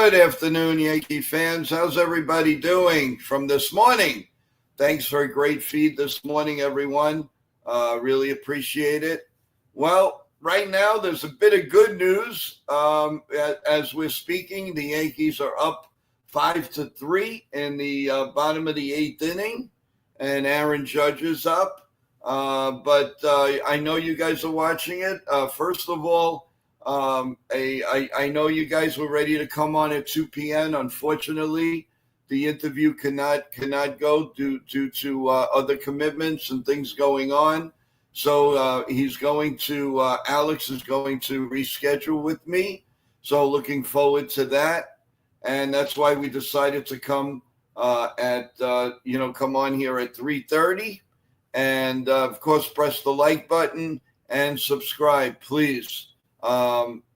Good afternoon, Yankee fans. How's everybody doing from this morning? Thanks for a great feed this morning, everyone. Really appreciate it. Well, right now there's a bit of good news. As we're speaking, the Yankees are up 5-3 in the bottom of the eighth inning, and Aaron Judge is up. But I know you guys are watching it. First of all, I know you guys were ready to come on at 2 p.m. Unfortunately, the interview cannot go due to other commitments and things going on. So Alex is going to reschedule with me. So looking forward to that. And that's why we decided to come come on here at 3:30. And of course, press the like button and subscribe, please.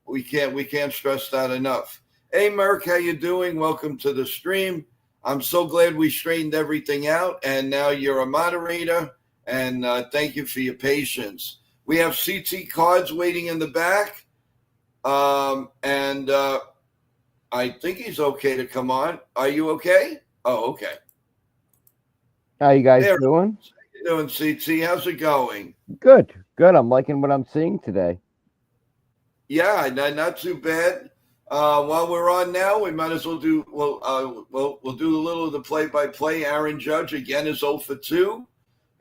We can't stress that enough. Hey, Merck, how you doing? Welcome to the stream. I'm so glad we straightened everything out, and now you're a moderator, and thank you for your patience. We have CT Cards waiting in the back, and I think he's okay to come on. Are you okay? Oh, okay. How you guys doing? How you doing, CT? How's it going? Good. I'm liking what I'm seeing today. Yeah, not too bad. While we're on now, we might as well do we'll do a little of the play-by-play. Aaron Judge again is 0 for 2,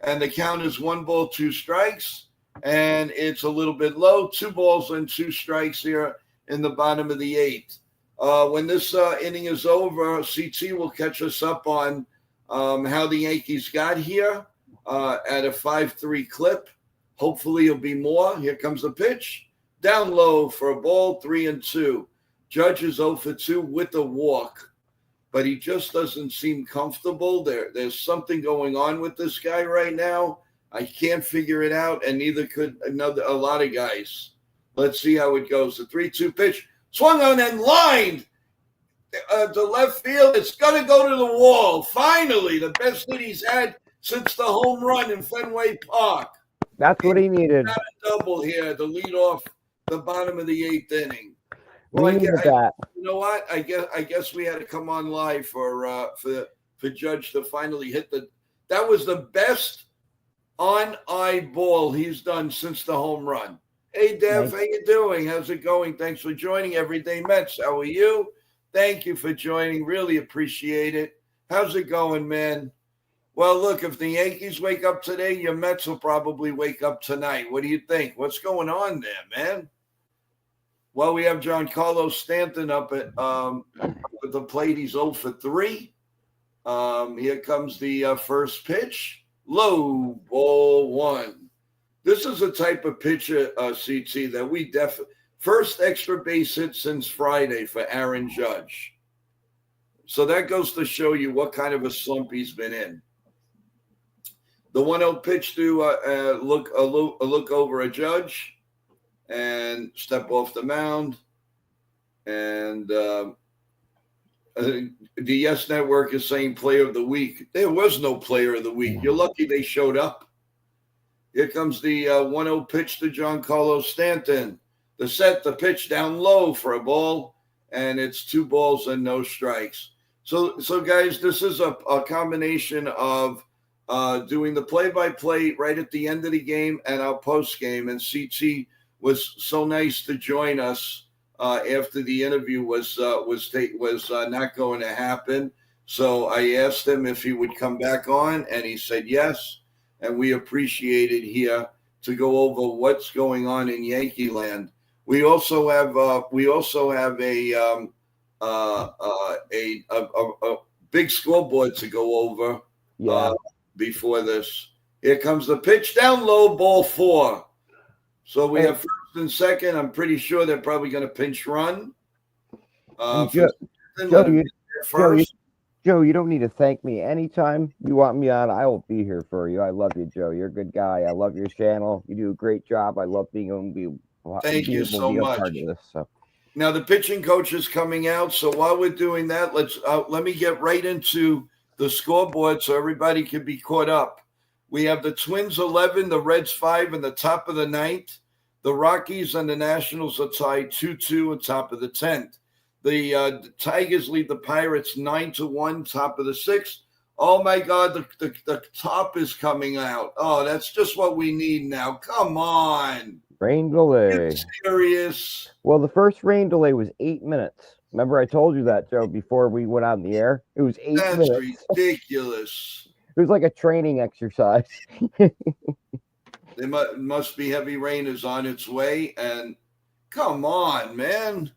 and the count is 1 ball, 2 strikes, and it's a little bit low. 2 balls and 2 strikes here in the bottom of the eighth. When this inning is over, CT will catch us up on how the Yankees got here at a 5-3 clip. Hopefully, it'll be more. Here comes the pitch. Down low for a ball, 3-2. Judge is 0 for 2 with a walk, but he just doesn't seem comfortable. There's something going on with this guy right now. I can't figure it out, and neither could a lot of guys. Let's see how it goes. The 3-2 pitch swung on and lined to left field. It's going to go to the wall. Finally, the best that he's had since the home run in Fenway Park. That's what he needed. Got a double here to lead off the bottom of the eighth inning. Well, You know what? I guess we had to come on live for Judge to finally hit that was the best on-eye ball he's done since the home run. Hey, Dev, How you doing? How's it going? Thanks for joining Everyday Mets. How are you? Thank you for joining. Really appreciate it. How's it going, man? Well, look, if the Yankees wake up today, your Mets will probably wake up tonight. What do you think? What's going on there, man? Well, we have Giancarlo Stanton up at with the plate. He's 0 for 3. Here comes the first pitch. Low, ball 1. This is a type of pitcher, CT, that we definitely first extra base hit since Friday for Aaron Judge. So that goes to show you what kind of a slump he's been in. The 1-0 pitch to look over a Judge and step off the mound. And the Yes Network is saying player of the week. There was no player of the week. You're lucky they showed up. Here comes the 1-0 pitch to Giancarlo Stanton. The pitch down low for a ball, and it's 2 balls and no strikes. So guys, this is a combination of doing the play-by-play right at the end of the game and our post-game, and CT was so nice to join us after the interview was not going to happen. So I asked him if he would come back on, and he said yes. And we appreciate it here to go over what's going on in Yankee land. We also have a big scoreboard to go over before this. Here comes the pitch down low, ball 4. So we have first and second. I'm pretty sure they're probably going to pinch run. Joe, you don't need to thank me. Anytime you want me on, I will be here for you. I love you, Joe. You're a good guy. I love your channel. You do a great job. I love being able to be. Thank you so much. Part of this, so. Now the pitching coach is coming out. So while we're doing that, let me get right into the scoreboard so everybody can be caught up. We have the Twins 11, the Reds 5 in the top of the 9th. The Rockies and the Nationals are tied 2-2 on top of the 10th. The Tigers lead the Pirates 9-1, top of the sixth. Oh my God, the top is coming out. Oh, that's just what we need now. Come on. Rain You're delay. serious. Well, the first rain delay was 8 minutes. Remember, I told you that, Joe, before we went on the air. It was 8 That's minutes. ridiculous. It was like a training exercise. There must be heavy rain is on its way. And come on, man.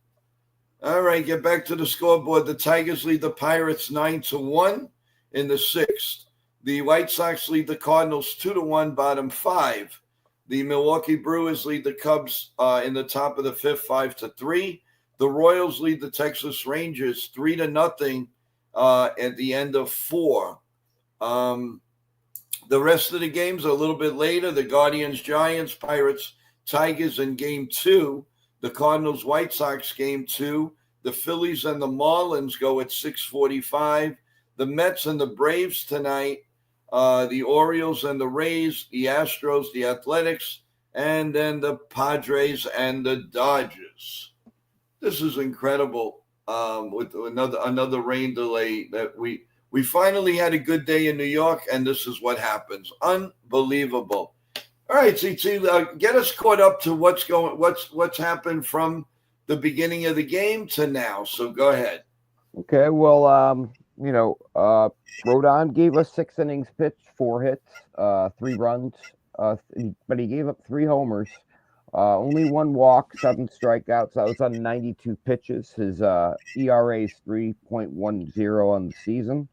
All right, get back to the scoreboard. The Tigers lead the Pirates 9-1 in the sixth. The White Sox lead the Cardinals 2-1, bottom five. The Milwaukee Brewers lead the Cubs in the top of the fifth, 5-3. The Royals lead the Texas Rangers 3-0 at the end of four. The rest of the games are a little bit later. The Guardians, Giants, Pirates, Tigers in game two. The Cardinals, White Sox game two. The Phillies and the Marlins go at 6:45. The Mets and the Braves tonight. The Orioles and the Rays, the Astros, the Athletics, and then the Padres and the Dodgers. This is incredible. With another rain delay that we finally had a good day in New York, and this is what happens. Unbelievable. All right, CT, get us caught up to what's happened from the beginning of the game to now. So go ahead. Okay, well, Rodon gave us 6 innings pitched, 4 hits, 3 runs, but he gave up 3 homers, only 1 walk, 7 strikeouts. That was on 92 pitches. His ERA is 3.10 on the season.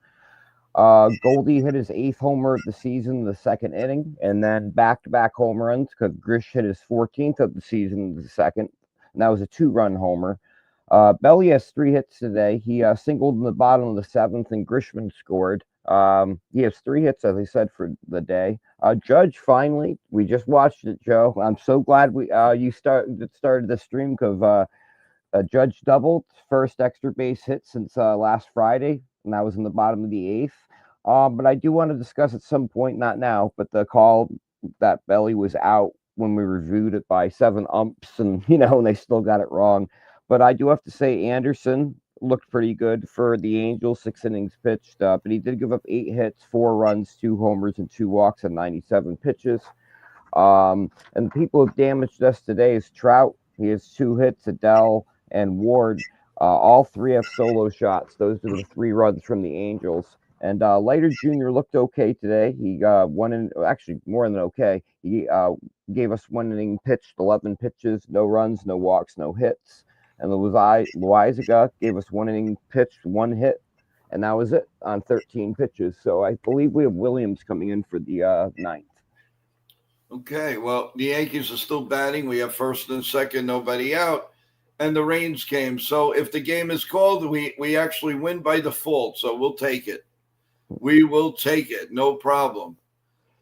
Goldie hit his 8th homer of the season in the 2nd inning, and then back-to-back home runs because Grish hit his 14th of the season in the 2nd, and that was a 2-run homer. Belly has 3 hits today. He singled in the bottom of the 7th, and Grishman scored. He has 3 hits, as I said, for the day. Judge finally, we just watched it, Joe. I'm so glad you started the stream because Judge doubled, first extra base hit since last Friday, and that was in the bottom of the 8th. But I do want to discuss at some point, not now, but the call that Belly was out when we reviewed it by 7 umps, and and they still got it wrong. But I do have to say Anderson looked pretty good for the Angels, 6 innings pitched, but he did give up 8 hits, 4 runs, 2 homers, and 2 walks on 97 pitches. And the people who damaged us today is Trout. He has 2 hits, Adele and Ward. All 3 have solo shots. Those are the 3 runs from the Angels. And Leiter Jr. looked okay today. He actually more than okay. He gave us 1 inning pitched, 11 pitches, no runs, no walks, no hits. And Loizaga gave us 1 inning pitched, 1 hit, and that was it on 13 pitches. So I believe we have Williams coming in for the 9th. Okay, well, the Yankees are still batting. We have first and second, nobody out, and the rains came. So if the game is called, we actually win by default. So we'll take it. We will take it, no problem.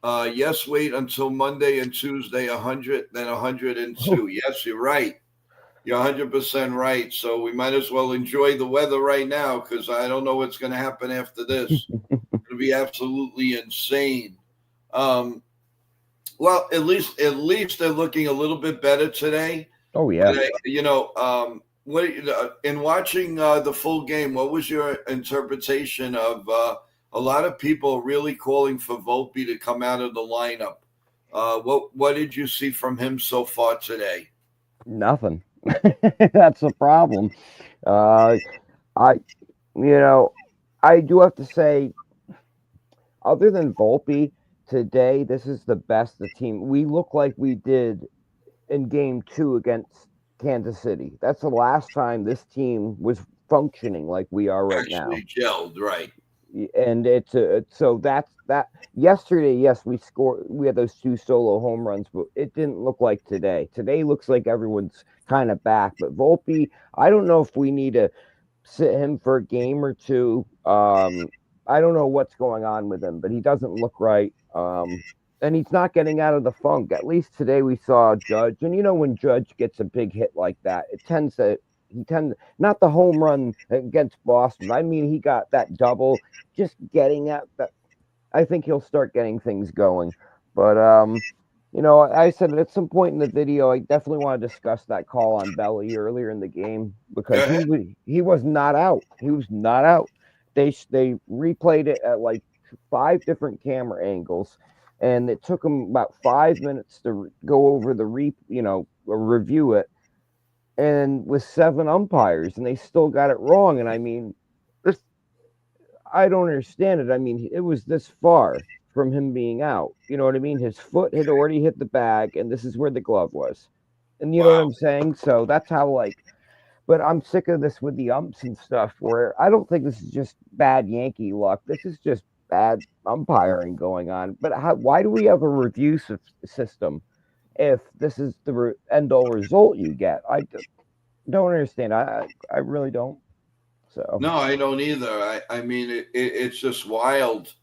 Yes, wait until Monday and Tuesday, 100, then 102. Yes, you're right. You're 100% right. So we might as well enjoy the weather right now because I don't know what's going to happen after this. It's going to be absolutely insane. Well, at least they're looking a little bit better today. Oh yeah. In watching the full game, what was your interpretation of a lot of people really calling for Volpe to come out of the lineup? What did you see from him so far today? Nothing. That's the problem. I do have to say, other than Volpe, today this is the best the team. We look like we did in game 2 against Kansas City. That's the last time this team was functioning like we are right now. Gelled, right? And it's so that's that. Yesterday, yes, we scored. We had those 2 solo home runs, but it didn't look like today. Today looks like everyone's kind of back. But Volpe, I don't know if we need to sit him for a game or 2. I don't know what's going on with him, but he doesn't look right. And he's not getting out of the funk. At least today we saw Judge, and when Judge gets a big hit like that, not the home run against Boston. I mean, he got that double, just getting at that. I think he'll start getting things going. But You know, I said at some point in the video, I definitely want to discuss that call on Belly earlier in the game Go because ahead. he was not out. He was not out. They replayed it at like 5 different camera angles, and it took them about 5 minutes to go over review it, and with 7 umpires, and they still got it wrong. And I mean, this I don't understand it. I mean, it was this far from him being out. You know what I mean? His foot had already hit the bag, and this is where the glove was. And you know what Wow. I'm saying? So that's how, like, but I'm sick of this with the umps and stuff where I don't think this is just bad Yankee luck. This is just bad umpiring going on. But why do we have a review system if this is the end all result you get? Don't understand. I really don't. So. No, I don't either. I mean, it's just wild,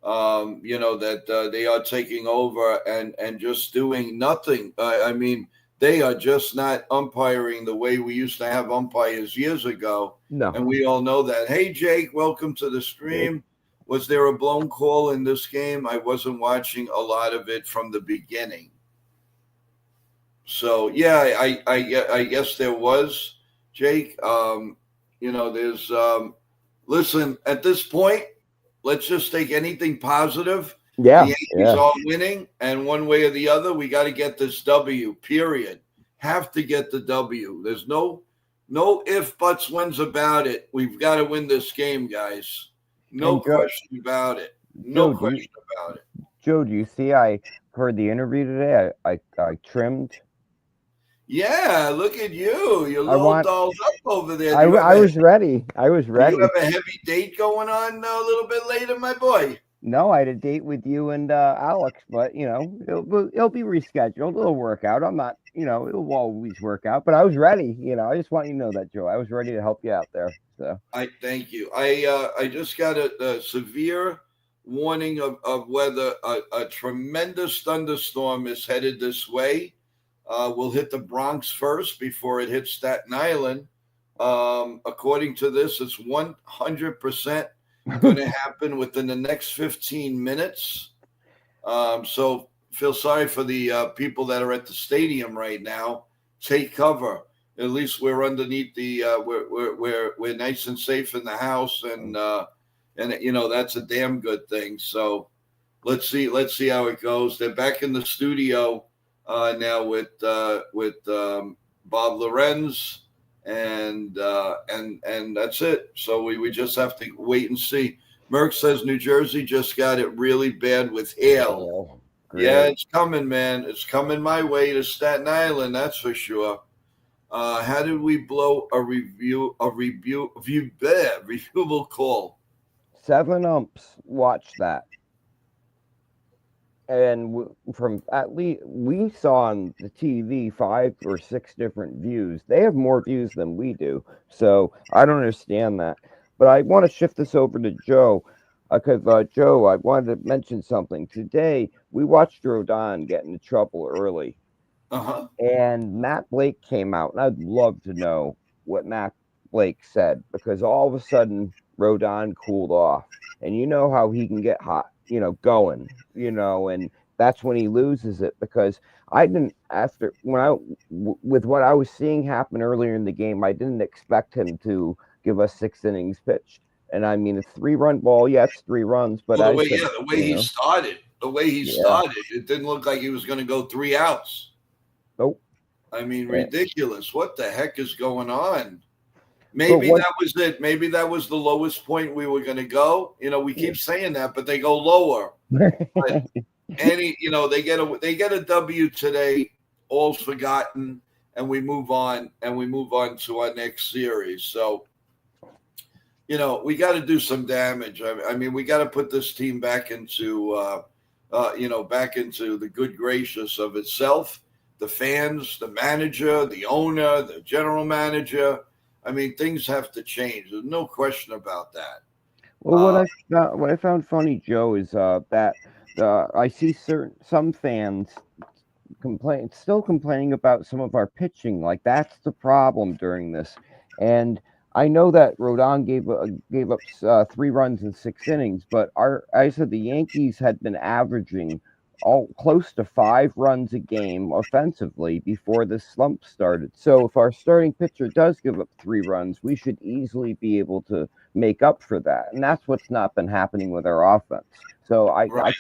that they are taking over and just doing nothing. I mean, they are just not umpiring the way we used to have umpires years ago. No. And we all know that. Hey, Jake, welcome to the stream. Was there a blown call in this game? I wasn't watching a lot of it from the beginning. So, yeah, I guess there was, Jake. There's listen, at this point, let's just take anything positive. Yeah. The Yankees Yeah. are winning, and one way or the other, we got to get this W. Period. Have to get the W. There's no if, buts, whens about it. We've got to win this game, guys. No And Joe, question about it. No Joe, do you, question about it. Joe, do you see? I heard the interview today. I trimmed. Yeah, look at you. You're a I little want. dolled up over there. I was ready. I was Do you ready. have a heavy date going on a little bit later, my boy? No, I had a date with you and Alex, but it'll be rescheduled. It'll work out. I'm not. It'll always work out. But I was ready. I just want you to know that, Joe. I was ready to help you out there. So. I thank you. I just got a severe warning of weather. A tremendous thunderstorm is headed this way. We'll hit the Bronx first before it hits Staten Island. According to this, it's 100% going to happen within the next 15 minutes. So feel sorry for the people that are at the stadium right now. Take cover. At least we're underneath the we're nice and safe in the house, and that's a damn good thing. So let's see how it goes. They're back in the studio now with Bob Lorenz, and that's it. So we just have to wait and see. Merck says New Jersey just got it really bad with hail. Oh, yeah, it's coming, man. It's coming my way to Staten Island, that's for sure. How did we blow a reviewable call? 7 umps. Watch that. And from at least we saw on the TV 5 or 6 different views. They have more views than we do, so I don't understand that. But I want to shift this over to Joe, because Joe, I wanted to mention something. Today we watched Rodon get into trouble early, and Matt Blake came out, and I'd love to know what Matt Blake said, because all of a sudden Rodon cooled off, and you know how he can get hot. Going, and that's when he loses it, because I didn't, with what I was seeing happen earlier in the game, I didn't expect him to give us 6 innings pitched. And I mean, a 3-run ball, yes, 3 runs, but the way he started, it didn't look like he was going to go 3 outs. Nope. I mean, ridiculous. What the heck is going on? Maybe that was it. Maybe that was the lowest point we were going to go. We keep saying that, but they go lower. But they get a W today. All's forgotten, and we move on. To our next series. So, we got to do some damage. I mean, we got to put this team back into, back into the good gracious of itself. The fans, the manager, the owner, the general manager. I mean, things have to change. There's no question about that. Well, what I found funny, Joe, is that I see some fans still complaining about some of our pitching. Like, that's the problem during this. And I know that Rodon gave up 3 runs in 6 innings, but I said the Yankees had been averaging all close to 5 runs a game offensively before the slump started. So if our starting pitcher does give up 3 runs, we should easily be able to make up for that. And that's what's not been happening with our offense. So Right.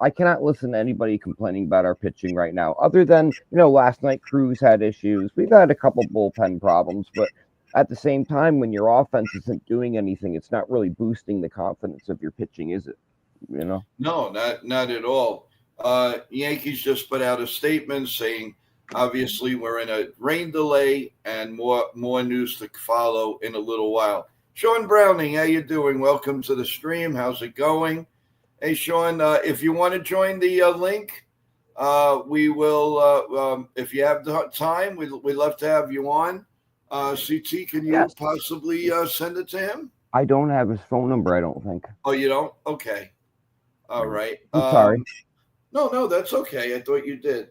I cannot listen to anybody complaining about our pitching right now, other than, last night Cruz had issues. We've had a couple bullpen problems, but at the same time, when your offense isn't doing anything, it's not really boosting the confidence of your pitching, is it? No, not at all. Yankees just put out a statement saying, obviously, we're in a rain delay, and more news to follow in a little while. Sean Browning, how you doing? Welcome to the stream. How's it going? Hey, Sean, if you want to join the link, we will. If you have the time, we'd love to have you on. CT, can you Yes. possibly send it to him? I don't have his phone number, I don't think. Oh, you don't? Okay. All right. I'm sorry. No, that's okay. I thought you did.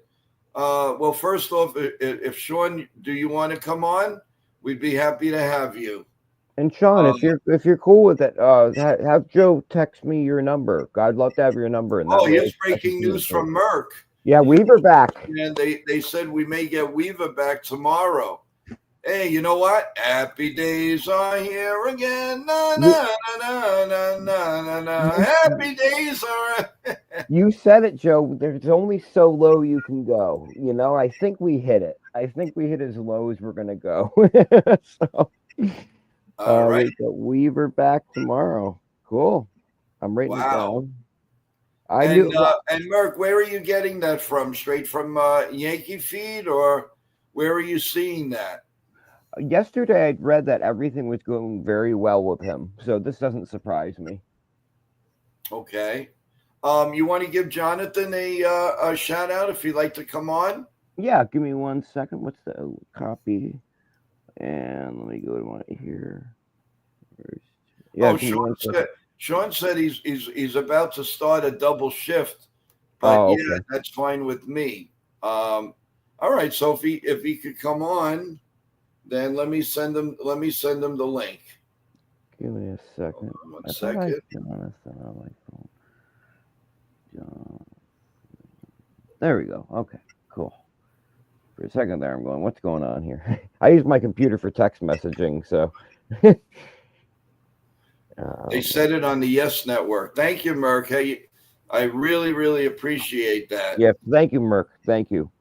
Well, first off, if Sean, do you want to come on? We'd be happy to have you. And Sean, if you're cool with it, have Joe text me your number. I'd love to have your number. And Here's breaking news from Merck. Yeah, Weaver back. And they said we may get Weaver back tomorrow. Hey, you know what? Happy days are here again. Na na na na na na na. Happy days are. You said it, Joe. There's only so low you can go. I think we hit it. I think we hit as low as we're gonna go. So, All right. we got Weaver back tomorrow. Cool. I'm writing it down. And Merck, where are you getting that from? Straight from Yankee Feed, or where are you seeing that? Yesterday, I'd read that everything was going very well with him, so this doesn't surprise me. Okay. You want to give Jonathan a shout out if you'd like to come on? Yeah, give me 1 second. What's the copy? And let me go to one here. Yeah, Sean said he's about to start a double shift, but okay. That's fine with me. All right, so if he could come on, then let me send him the link. Give me a second. 1 second. Jonathan on my phone. There we go. Okay, cool. For a second there, I'm going, what's going on here? I use my computer for text messaging, so. They said it on the Yes Network. Thank you, Merck. Hey, I really, really appreciate that. Yeah, thank you, Merck. Thank you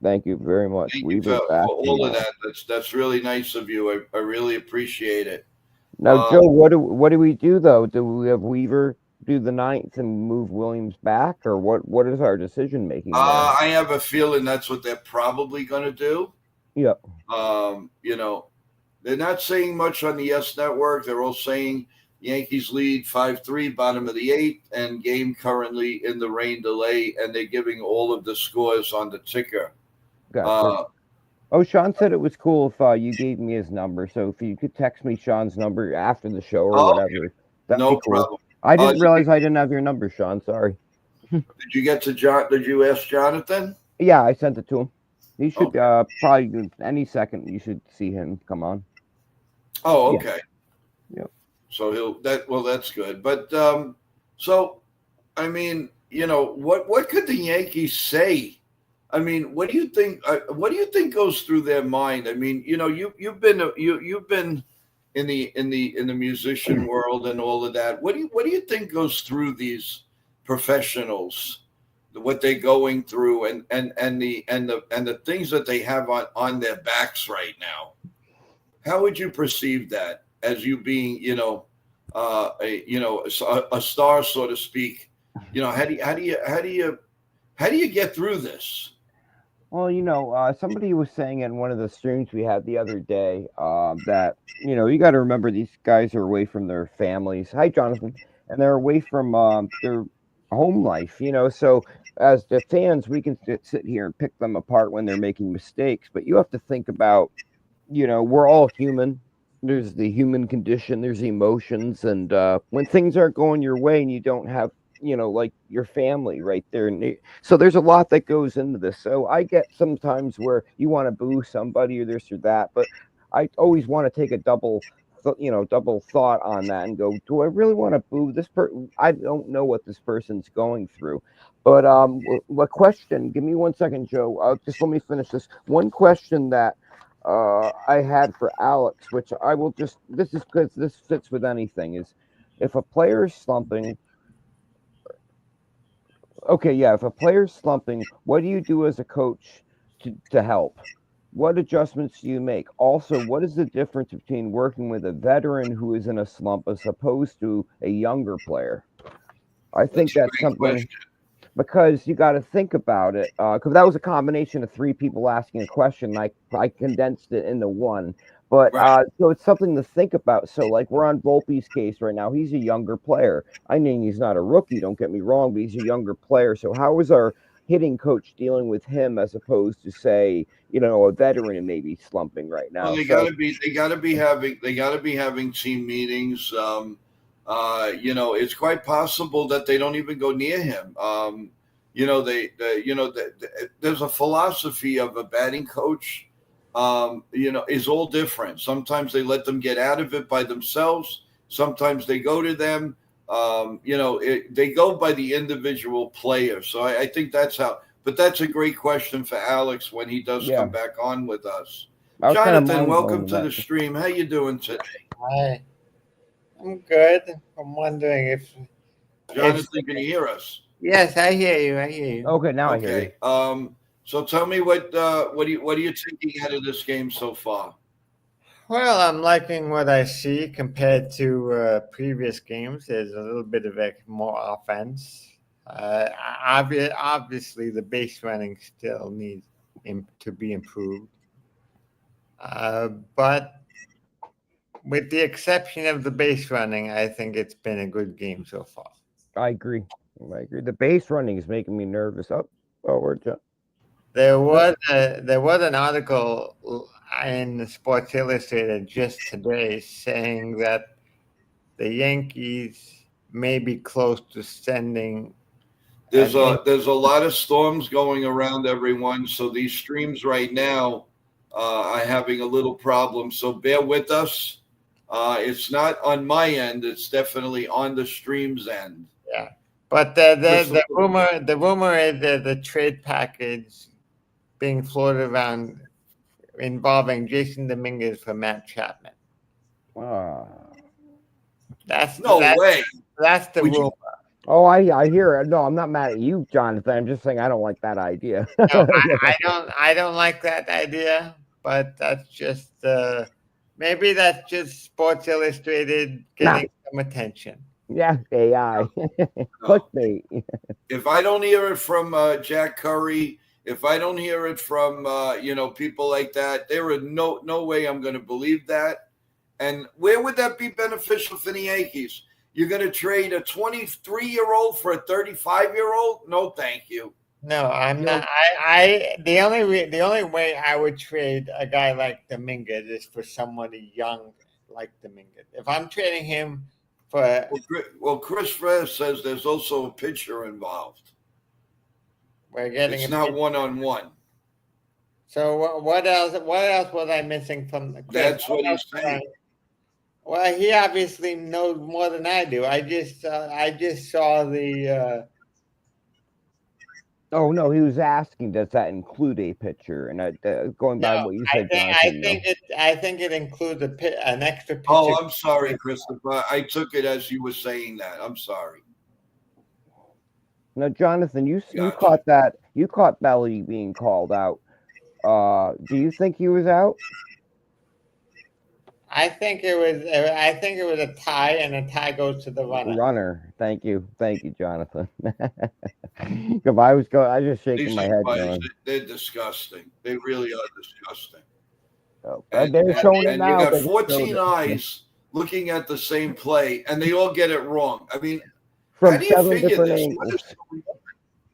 very much. Thank you for all of that. That's really nice of you. I really appreciate it. Now, Joe, what do we do though? Do we have Weaver do the 9th and move Williams back, or what is our decision making? I have a feeling that's what they're probably going to do. Yep. They're not saying much on the Yes Network. They're all saying Yankees lead 5-3, bottom of the 8th, and game currently in the rain delay, and they're giving all of the scores on the ticker. Gotcha. Sean said it was cool if you gave me his number. So if you could text me Sean's number after the show or whatever, that'd be cool. Problem. I didn't realize I didn't have your number, Sean. Sorry. Did you get to John? Did you ask Jonathan? Yeah, I sent it to him. He should probably any second. You should see him come on. Oh, okay. Yep. So that's good. But so I mean, what could the Yankees say? I mean, what do you think? What do you think goes through their mind? I mean, you've been in the musician world and all of that. What do you think goes through these professionals? What they're going through and the things that they have on their backs right now. How would you perceive that as you being, a star, so to speak? How do you get through this? Well, somebody was saying in one of the streams we had the other day that, you got to remember these guys are away from their families. Hi, Jonathan. And they're away from their home life, so as the fans, we can sit here and pick them apart when they're making mistakes. But you have to think about, we're all human. There's the human condition, there's emotions. And when things aren't going your way and you don't have, like your family right there. So there's a lot that goes into this. So I get sometimes where you want to boo somebody or this or that, but I always want to take a double double thought on that and go, do I really want to boo this person? I don't know what this person's going through. But a question. Give me 1 second, Joe. Just let me finish this. One question that I had for Alex, which I will just. This is because this fits with anything. Is if a player is slumping. Okay, yeah. If a player's slumping, what do you do as a coach to help? What adjustments do you make? Also, what is the difference between working with a veteran who is in a slump as opposed to a younger player? I think that's something question. because you got to think about it. Because that was a combination of three people asking a question. I condensed it into one. But Right. so it's something to think about. So like we're on Volpe's case right now. He's a younger player. I mean, he's not a rookie. Don't get me wrong, but he's a younger player. So how is our hitting coach dealing with him as opposed to say, a veteran and maybe slumping right now? Well, they So gotta be having team meetings. It's quite possible that they don't even go near him. There's a philosophy of a batting coach. Is all different. Sometimes they let them get out of it by themselves. Sometimes they go to them. They go by the individual player. So I think that's how. But that's a great question for Alex when he does yeah, come back on with us. I was kind of Jonathan, mind welcome blown to with the that. stream. How you doing today? Hi, I'm good. I'm wondering if Jonathan, can you hear us? yes, I hear you. I hear you. Okay, now I hear you. Okay. So tell me what are you taking out of this game so far? Well, I'm liking what I see compared to previous games. There's a little bit of more offense. Obviously, the base running still needs to be improved. But with the exception of the base running, I think it's been a good game so far. I agree. The base running is making me nervous. Where'd you? There was an article in Sports Illustrated just today saying that the Yankees may be close to sending. There's a lot of storms going around, everyone. So these streams right now are having a little problem. So bear with us. It's not on my end. It's definitely on the stream's end. Yeah, but the rumor is that the trade package being floated around involving Jason Dominguez for Matt Chapman. That's way. That's the rumor. Oh, I hear it. No, I'm not mad at you, Jonathan. I'm just saying I don't like that idea. No, I don't like that idea, but that's just maybe that's just Sports Illustrated getting some attention. Yeah, AI. Clickbait. If I don't hear it from Jack Curry, if I don't hear it from people like that, there is no way I'm going to believe that. And where would that be beneficial for the Yankees? You're going to trade a 23-year-old for a 35-year-old? No, thank you. No, I'm not. The only way I would trade a guy like Dominguez is for somebody young like Dominguez. If I'm trading him for Chris Fresh says there's also a pitcher involved. We're getting it's not one-on-one. So what else? What else was I missing from the? That's what he's saying. Well, he obviously knows more than I do. I just saw the. Oh no, he was asking, does that include a pitcher? And going by what you said, I think it includes an extra pitcher. Oh, I'm sorry, Christopher. I took it as you were saying that. I'm sorry. Now, Jonathan, you caught that. You caught Belly being called out. Do you think he was out? I think it was a tie, and a tie goes to the runner. Thank you, Jonathan. If I was just shaking my head. Going, they're disgusting. They really are disgusting. Oh, they're showing it now. You got 14 eyes looking at the same play, and they all get it wrong. I mean, from 7 different angles.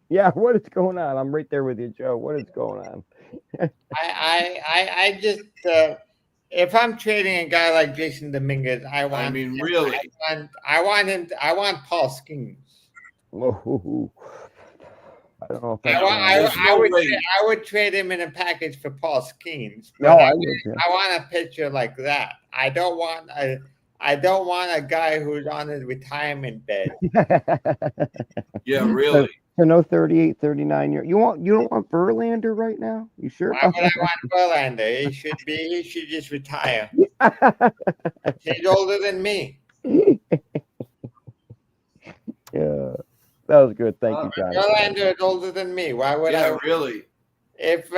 Yeah, what is going on? I'm right there with you, Joe. What is going on? I just if I'm trading a guy like Jason Dominguez, I want Paul Skeens. I don't know if I, that's wa- gonna There's work. no way. I would trade him in a package for Paul Skeens. No, I would. I want a pitcher like that. I don't want a guy who's on his retirement bed. Yeah, really. So no 38, 39 year. You don't want Verlander right now? You sure? Why would I want Verlander? He should just retire. He's older than me. Yeah, that was good. Thank you, Jonathan. Verlander is older than me. Why would Yeah, I? really. If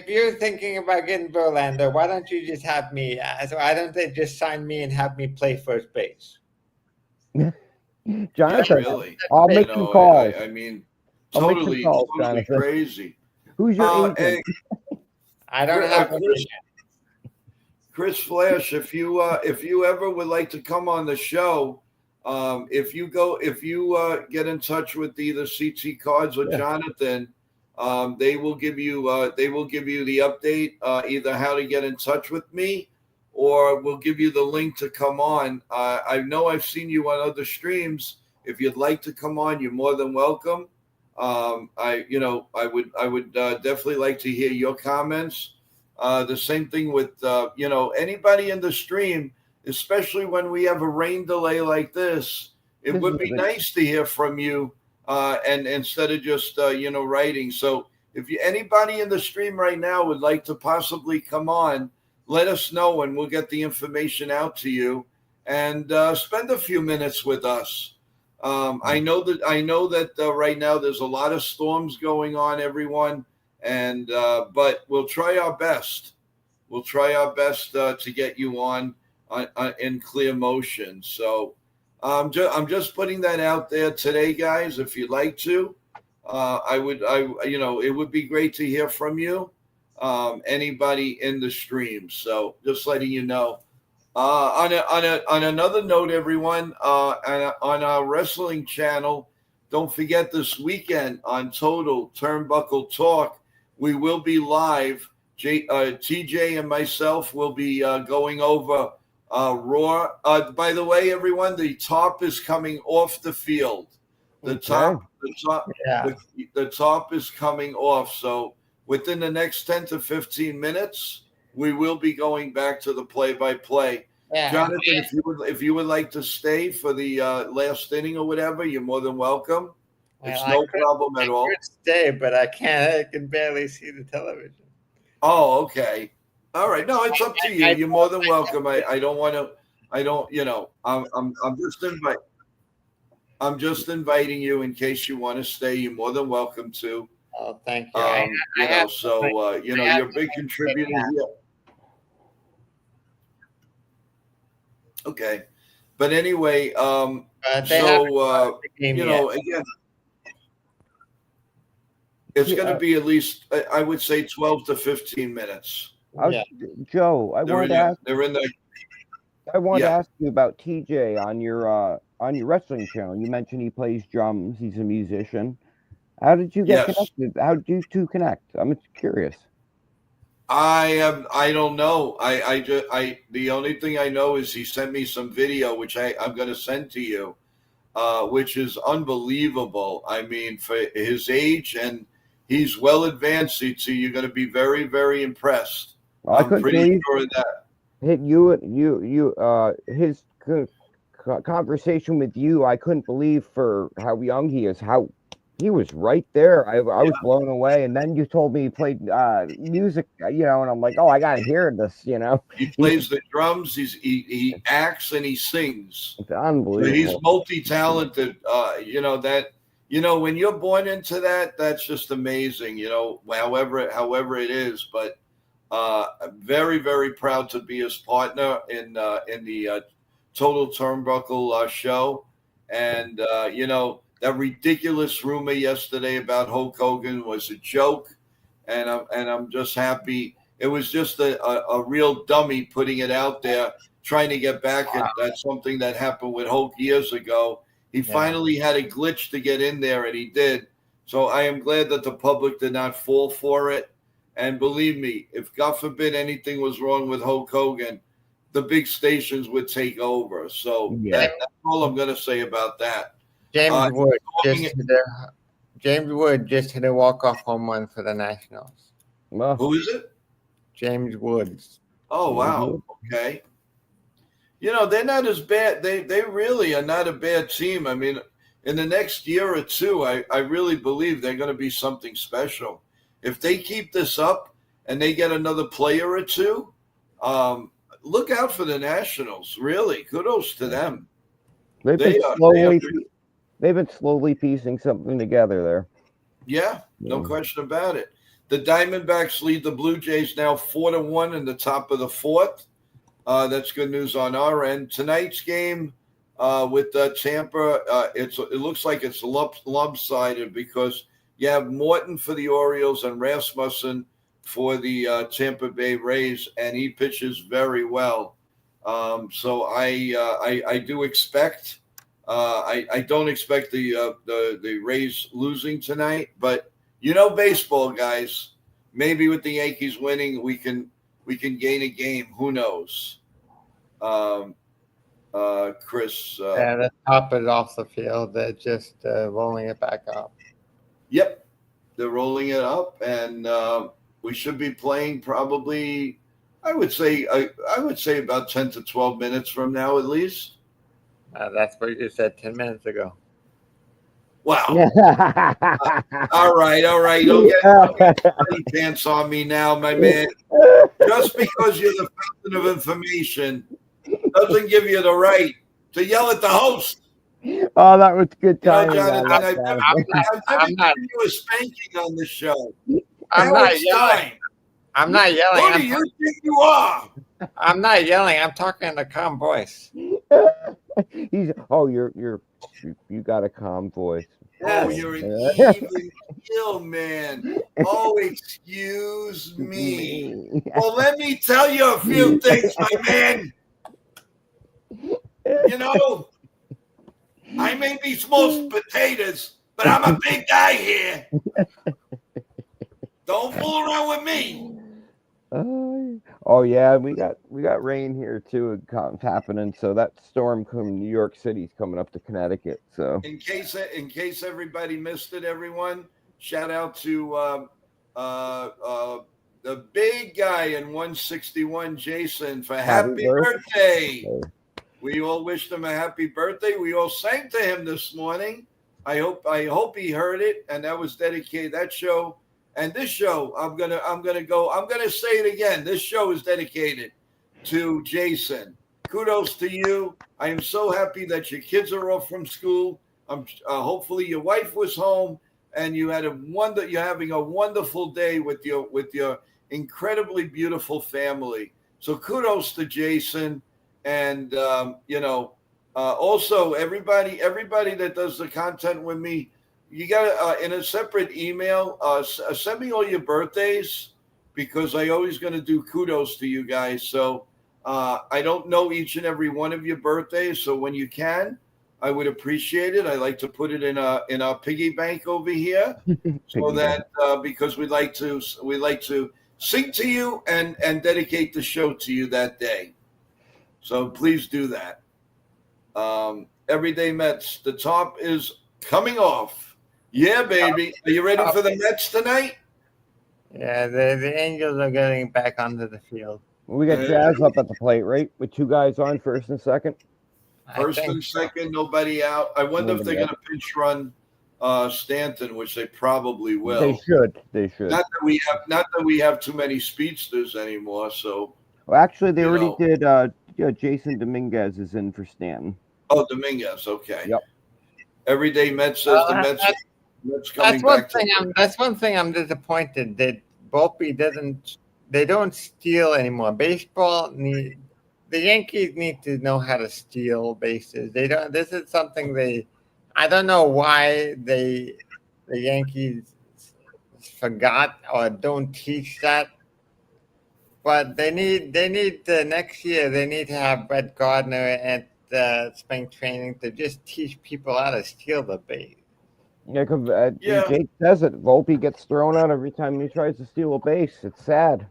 you're thinking about getting Verlander, why don't you just have me? So why don't they just sign me and have me play first base? Yeah, Jonathan, really. I'll You make some know, calls. I mean, I'll make some totally, calls, totally Jonathan. crazy. Who's your agent? And I don't have Chris Flash, if you ever would like to come on the show, if you get in touch with either CT Cards or Jonathan, they will give you the update, either how to get in touch with me, or we'll give you the link to come on. I know I've seen you on other streams. If you'd like to come on, you're more than welcome. I would definitely like to hear your comments. The same thing with anybody in the stream, especially when we have a rain delay like this. It would be nice to hear from you, and instead of just writing. So if anybody in the stream right now would like to possibly come on, let us know and we'll get the information out to you and spend a few minutes with us. I know that right now there's a lot of storms going on, everyone. And but we'll try our best. We'll try our best to get you on in clear motion. So I'm just putting that out there today, guys. If you'd like to, it would be great to hear from you. Anybody in the stream. So just letting you know. On another note, everyone, on our wrestling channel, don't forget this weekend on Total Turnbuckle Talk. We will be live. TJ and myself will be going over Raw. By the way, everyone, the top is coming off the field. The top is coming off. So within the next 10 to 15 minutes, we will be going back to the play-by-play. Yeah. Jonathan, if you would like to stay for the last inning or whatever, you're more than welcome. It's no problem at all. I could stay, but I can't. I can barely see the television. Oh, okay. All right. No, it's up to you. You're more than welcome. I don't want to. I don't. I'm just inviting you in case you want to stay. You're more than welcome to. Oh, thank you. You're a big contributor here. Okay, but anyway, again. It's going to be at least, I would say, 12 to 15 minutes. Joe, I wanted to ask you about TJ on your wrestling channel. You mentioned he plays drums. He's a musician. How did you get connected? How did you two connect? I'm curious. I don't know. The only thing I know is he sent me some video, which I'm going to send to you, which is unbelievable. I mean, for his age, and he's well advanced, so you're going to be very, very impressed. I'm pretty sure of that. His conversation with you, I couldn't believe for how young he is, how he was right there. I was blown away. And then you told me he played music, and I'm like, oh, I got to hear this, He plays the drums, he acts, and he sings. It's unbelievable. So he's multi-talented, when you're born into that, that's just amazing, however it is. But I'm very, very proud to be his partner in the Total Turnbuckle show. And, that ridiculous rumor yesterday about Hulk Hogan was a joke. And I'm just happy. It was just a real dummy putting it out there, trying to get back at something that happened with Hulk years ago. He finally had a glitch to get in there, and he did. So I am glad that the public did not fall for it. And believe me, if God forbid anything was wrong with Hulk Hogan, the big stations would take over. So that's all I'm going to say about that. James Wood James Wood just hit a walk-off home run for the Nationals. Well, Who is it? James Woods. Oh, wow. Okay. They're not as bad. They really are not a bad team. I mean, in the next year or two, I really believe they're going to be something special. If they keep this up and they get another player or two, look out for the Nationals. Really, kudos to them. they've been slowly piecing something together there. Yeah, no question about it. The Diamondbacks lead the Blue Jays now 4-1 in the top of the fourth. That's good news on our end. Tonight's game with Tampa, it looks like it's lopsided because you have Morton for the Orioles and Rasmussen for the Tampa Bay Rays, and he pitches very well. So I do expect. I don't expect the Rays losing tonight, but baseball, guys. Maybe with the Yankees winning, we can gain a game. Who knows? Chris. The top is off the field. They're just rolling it back up. Yep, they're rolling it up, and we should be playing probably. I would say about 10 to 12 minutes from now, at least. That's what you said 10 minutes ago. Wow. All right. Don't get funny pants on me now, my man. Just because you're the fountain of information doesn't give you the right to yell at the host. Oh, that was good timing. Jonathan, I've never given you a spanking on this show. I'm not yelling. I'm not yelling. Who do you think you are? I'm not yelling. I'm talking in a calm voice. You got a calm voice. Oh, you're an even ill man. Oh, excuse me. Well, let me tell you a few things, my man. I may be small potatoes, but I'm a big guy here. Don't fool around with me. Oh yeah, we got rain here too happening. So that storm from New York City's coming up to Connecticut. So in case everybody missed it, everyone, shout out to the big guy in 161, Jason, for happy birthday. We all wished him a happy birthday. We all sang to him this morning. I hope he heard it, and that was dedicated. That show. And this show, I'm gonna say it again. This show is dedicated to Jason. Kudos to you. I am so happy that your kids are off from school. Hopefully your wife was home and you're having a wonderful day with your incredibly beautiful family. So kudos to Jason, and also everybody that does the content with me. You got in a separate email, send me all your birthdays, because I always going to do kudos to you guys. So I don't know each and every one of your birthdays. So when you can, I would appreciate it. I like to put it in our piggy bank over here, so that because we like to sing to you and dedicate the show to you that day. So please do that. Everyday Mets, the top is coming off. Yeah, baby. Are you ready for the Mets tonight? Yeah, the Angels are getting back onto the field. We got Jazz up at the plate, right? With two guys on, first and second. First and second, nobody out. I wonder if they're going to pinch run Stanton, which they probably will. They should. Not that we have too many speedsters anymore. So. Well, actually, they already did. Jason Dominguez is in for Stanton. Oh, Dominguez. Okay. Yep. Everyday Mets says the Mets. That's one thing I'm disappointed that Volpe they don't steal anymore. Baseball, the Yankees need to know how to steal bases. They don't. This is something I don't know why the Yankees forgot or don't teach that. But they need next year. They need to have Brett Gardner at spring training to just teach people how to steal the base. Yeah, because Jake says it. Volpe gets thrown out every time he tries to steal a base. It's sad.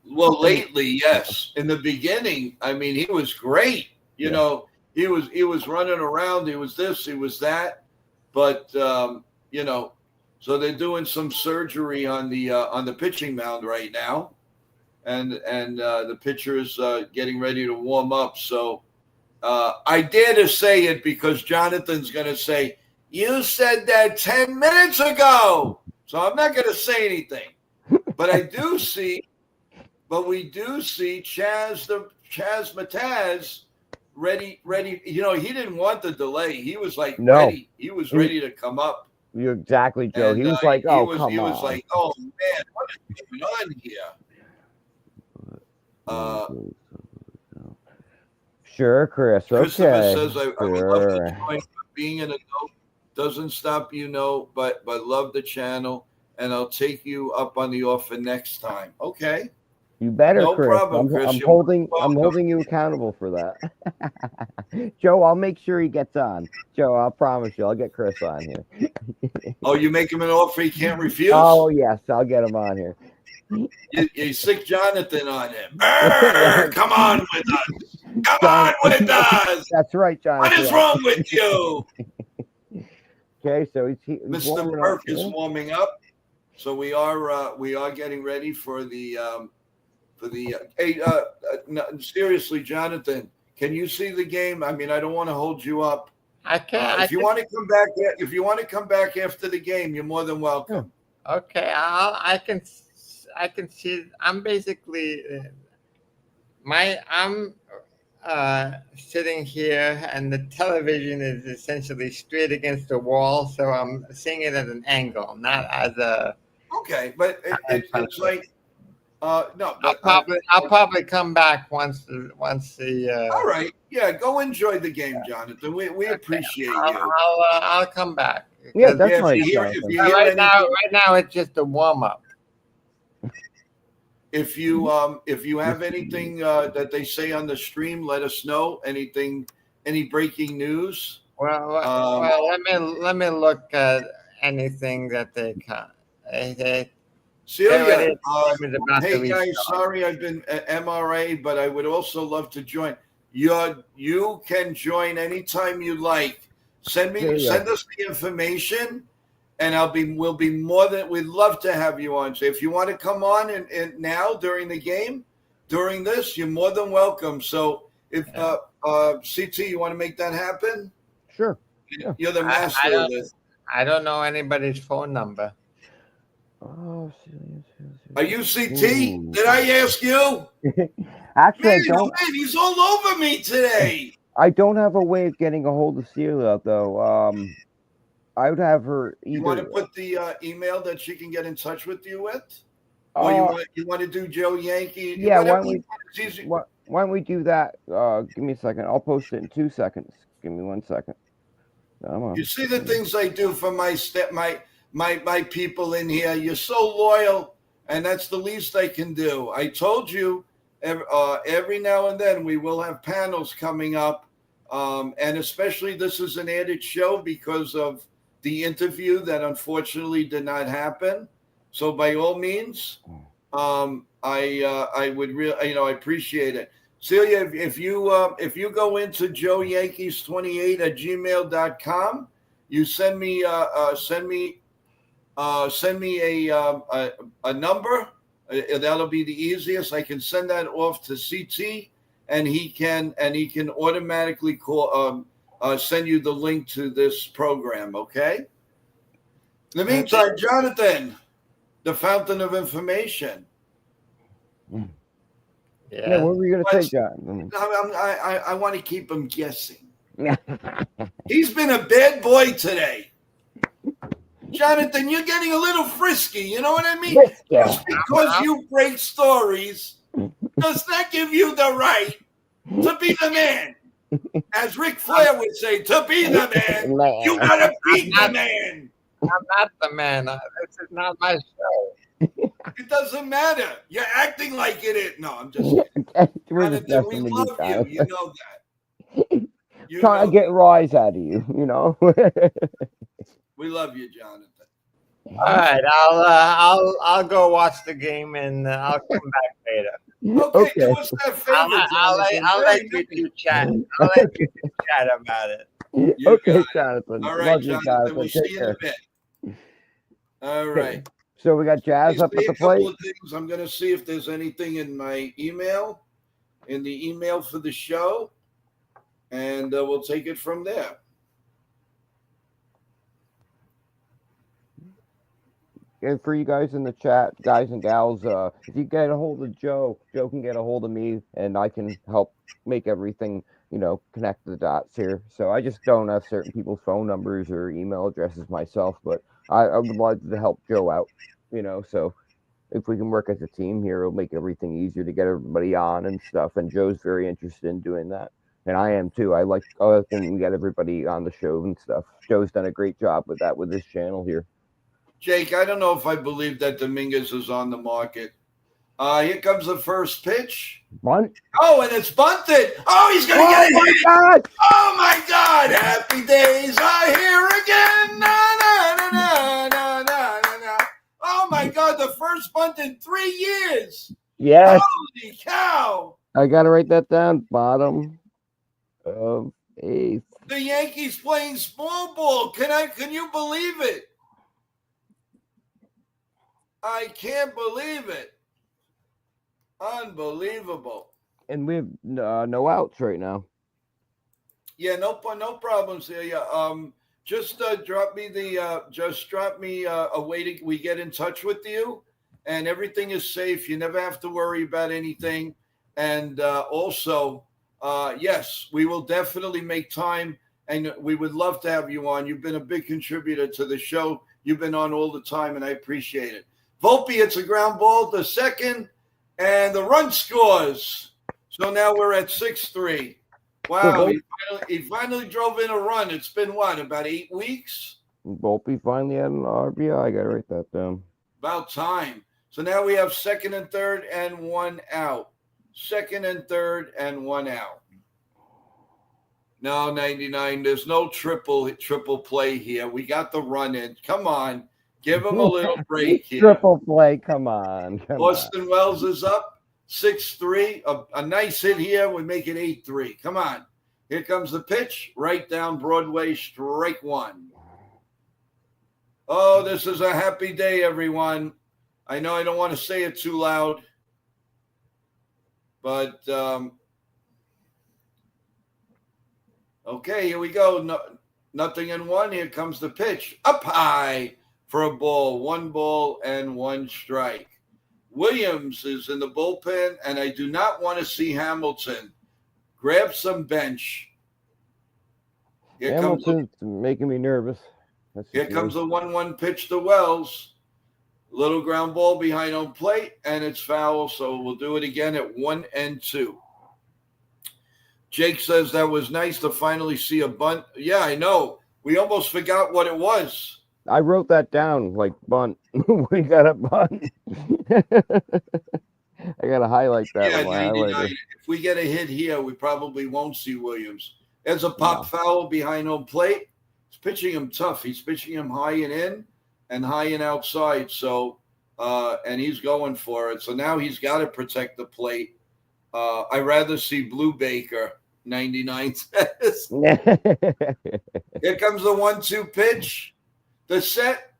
Well, lately, yes. In the beginning, I mean, he was great. You know, he was running around. He was this. He was that. But So they're doing some surgery on the pitching mound right now, and the pitcher is getting ready to warm up. So I dare to say it because Jonathan's going to say, "You said that 10 minutes ago." So I'm not going to say anything, but we do see Chaz Mataz ready. You know, he didn't want the delay. He was like ready. He was ready to come up. You're exactly, Joe. And, he was like, "Oh, he was like, "Oh man, what is going on here?" Sure, Chris. Christopher Okay. says, I would love to join. Being an adult doesn't stop you, but love the channel, and I'll take you up on the offer next time. Okay. You better, No Chris. problem, Chris. I'm holding you accountable for that. Joe, I'll make sure he gets on. Joe, I'll promise you, I'll get Chris on here. Oh, you make him an offer he can't refuse? Oh, yes, I'll get him on here. You sick Jonathan on him. Come on with us. Come on with us. That's right, Jonathan. What is wrong with you? Okay, so he's Mr. Burke is warming up. So we are getting ready for the hey, no, seriously, Jonathan, can you see the game? I mean, I don't want to hold you up. I can. If you want to come back, after the game, you're more than welcome. Okay, I can see. I'm basically I'm sitting here, and the television is essentially straight against the wall, so I'm seeing it at an angle, not as a. Okay, but it's like. No, but I'll probably come back once the. All right, yeah, go enjoy the game, Jonathan. We appreciate you. I'll come back. Yeah, that's right. Right now it's just a warm up. If you have anything that they say on the stream, let us know. Any breaking news? Well, let me look at anything that they can. Celia, hey guys, sorry I've been MRA, but I would also love to join. You can join anytime you like. Send us the information, and we'd love to have you on. So if you want to come on and now during the game, during this, you're more than welcome. So if CT, you want to make that happen? Sure. You're the master of this. I don't know anybody's phone number. Oh, are you CT? Ooh. Did I ask you? Actually, man, he's all over me today. I don't have a way of getting a hold of Celia, though. I would have her either. You want to put the email that she can get in touch with you with? Or you want to do Joe Yankee? Yeah, why don't we do that? Give me a second. I'll post it in 2 seconds. Give me 1 second. Come on. You see the things I do for my people in here. You're so loyal, and that's the least I can do. I told you every now and then we will have panels coming up, and especially this is an added show because of the interview that unfortunately did not happen. So by all means, I would really, I appreciate it. Celia, if you go into joeyankees28@gmail.com, you send me a number. That'll be the easiest. I can send that off to CT, and he can automatically call send you the link to this program. Okay. In the meantime, Jonathan, the fountain of information. Yeah, what were you going to say, John? I want to keep him guessing. He's been a bad boy today. Jonathan, you're getting a little frisky. You know what I mean? Yeah. Just because you break stories does not give you the right to be the man. As Ric Flair would say, to be the man, you got to beat the man. I'm not the man. This is not my show. It doesn't matter. You're acting like it is. No, I'm just kidding. Jonathan, we love you. You know that. Trying to get rise out of you, you know. We love you, Jonathan. All right, I'll go watch the game and I'll come back later. Okay. Do us that favor, I'll let you two chat. I'll let you two chat about it. Okay, Jonathan. All right, Love Jonathan. You, we'll see you in a bit. All right. So we got Jazz Let up me at see the a couple plate. of things. I'm going to see if there's anything in my email, in the email for the show, and we'll take it from there. And for you guys in the chat, guys and gals, if you get a hold of Joe, Joe can get a hold of me, and I can help make everything, connect the dots here. So I just don't have certain people's phone numbers or email addresses myself, but I would like to help Joe out, so if we can work as a team here, it'll make everything easier to get everybody on and stuff. And Joe's very interested in doing that. And I am too. I like when we get everybody on the show and stuff. Joe's done a great job with that with this channel here. Jake, I don't know if I believe that Dominguez is on the market. Here comes the first pitch. Bunt. Oh, and it's bunted. Oh, he's going to get it. Oh, my God. Oh, my God. Happy days are here again. Na, na, na, na, na, na, na, na. Oh, my God. The first bunt in 3 years. Yes. Holy cow. I got to write that down. Bottom of 8th. The Yankees playing small ball. Can you believe it? I can't believe it. Unbelievable. And we have no outs right now. Yeah, no problems here. Yeah, just drop me a way to we get in touch with you, and everything is safe. You never have to worry about anything. And also, yes, we will definitely make time, and we would love to have you on. You've been a big contributor to the show. You've been on all the time, and I appreciate it. Volpe, it's a ground ball to second, and the run scores. So now we're at 6-3. Wow, he finally drove in a run. It's been, about 8 weeks? Volpe finally had an RBI. I got to write that down. About time. So now we have second and third and 1 out. Second and third and 1 out. No, 99, there's no triple play here. We got the run in. Come on. Give him a little break here. Triple play. Come on. Austin Wells is up 6-3. A nice hit here would make it 8-3. Come on. Here comes the pitch. Right down Broadway, strike one. Oh, this is a happy day, everyone. I know I don't want to say it too loud, but okay, here we go. No, nothing in one. Here comes the pitch. Up high for a ball. 1 ball and 1 strike. Williams is in the bullpen, and I do not want to see Hamilton. Grab some bench. Hamilton's making me nervous. Here comes a 1-1 pitch to Wells. Little ground ball behind home plate, and it's foul, so we'll do it again at 1-2. Jake says that was nice to finally see a bunt. Yeah, I know. We almost forgot what it was. I wrote that down, like bunt. We got a bunt. I got to highlight that. Yeah, 99. If we get a hit here, we probably won't see Williams. There's a pop foul behind home plate. He's pitching him tough. He's pitching him high and in and high and outside. So, and he's going for it. So now he's got to protect the plate. I'd rather see Blue Baker, 99 says. Here comes the 1-2 pitch. The set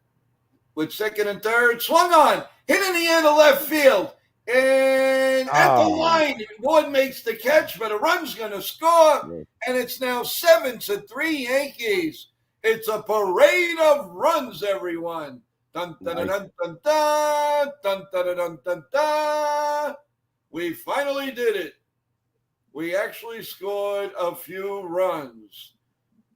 with second and third. Swung on. Hit in the air to left field. And at the line, Ward makes the catch, but a run's going to score. And it's now 7-3 Yankees. It's a parade of runs, everyone. Dun, dun, dun, dun, dun, dun, dun, dun, dun, dun, dun. We finally did it. We actually scored a few runs.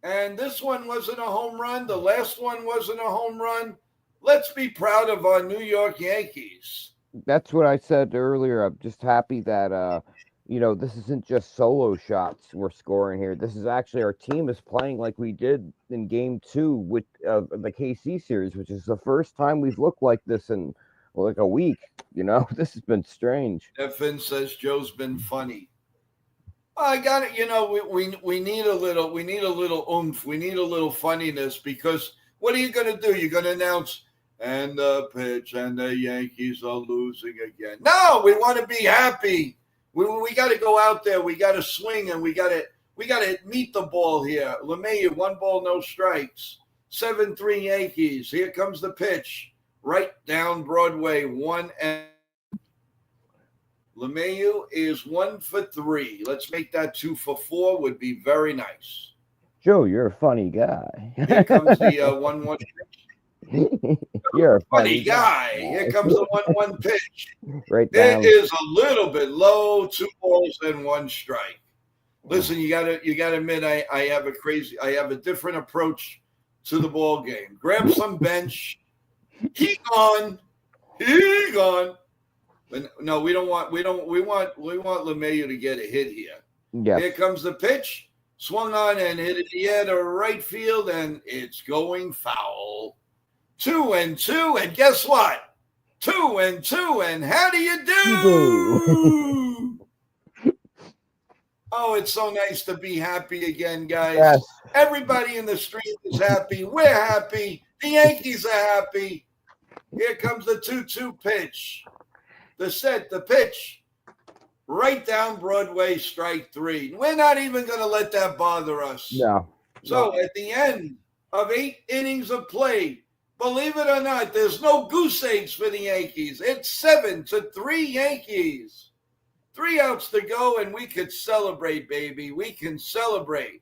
And this one wasn't a home run. The last one wasn't a home run. Let's be proud of our New York Yankees. That's what I said earlier. I'm just happy that, this isn't just solo shots we're scoring here. This is actually our team is playing like we did in Game 2 with the KC series, which is the first time we've looked like this in like a week. This has been strange. Stephen says Joe's been funny. I got it. We need a little oomph. We need a little funniness because what are you going to do? You're going to announce and the pitch and the Yankees are losing again. No, we want to be happy. We got to go out there. We got to swing and we got to meet the ball here. LeMahieu, 1 ball, no strikes. 7-3 Yankees. Here comes the pitch. right down Broadway, 1 and LeMahieu is 1 for 3. Let's make that 2 for 4. Would be very nice. Joe, you're a funny guy. Here comes the 1-1. You're a Funny guy. Here comes the 1-1 pitch. Right down. It is a little bit low. 2 balls and 1 strike. Listen, you gotta admit I have a different approach to the ball game. Grab some bench. He gone. But no, we want LeMahieu to get a hit here. Yeah. Here comes the pitch. Swung on and hit it in the air to right field, and it's going foul. 2-2, and guess what? 2-2, and how do you do? Oh, it's so nice to be happy again, guys. Yes. Everybody in the street is happy. We're happy. The Yankees are happy. Here comes the 2-2 pitch. The pitch. Right down Broadway, strike 3. We're not even going to let that bother us. No. So at the end of 8 innings of play, believe it or not, there's no goose eggs for the Yankees. It's 7-3 Yankees. 3 outs to go, and we could celebrate, baby. We can celebrate.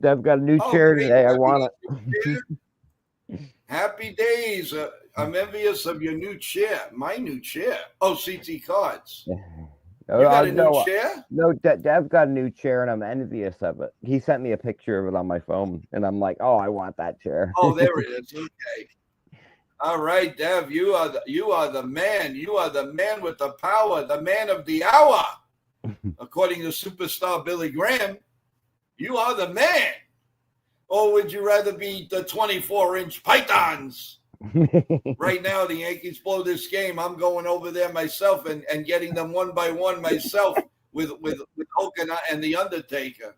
Dev got a new chair today. I want it. Happy days. I'm envious of your new chair. My new chair. Oh, CT Cards. You got a new chair? No, Dev got a new chair, and I'm envious of it. He sent me a picture of it on my phone, and I'm like, oh, I want that chair. Oh, there it is. Okay. All right, Dev, you are the man. You are the man with the power, the man of the hour. According to superstar Billy Graham, you are the man. Or would you rather be the 24-inch Pythons? Right now, the Yankees blow this game. I'm going over there myself and getting them one by one myself with Hogan and the Undertaker.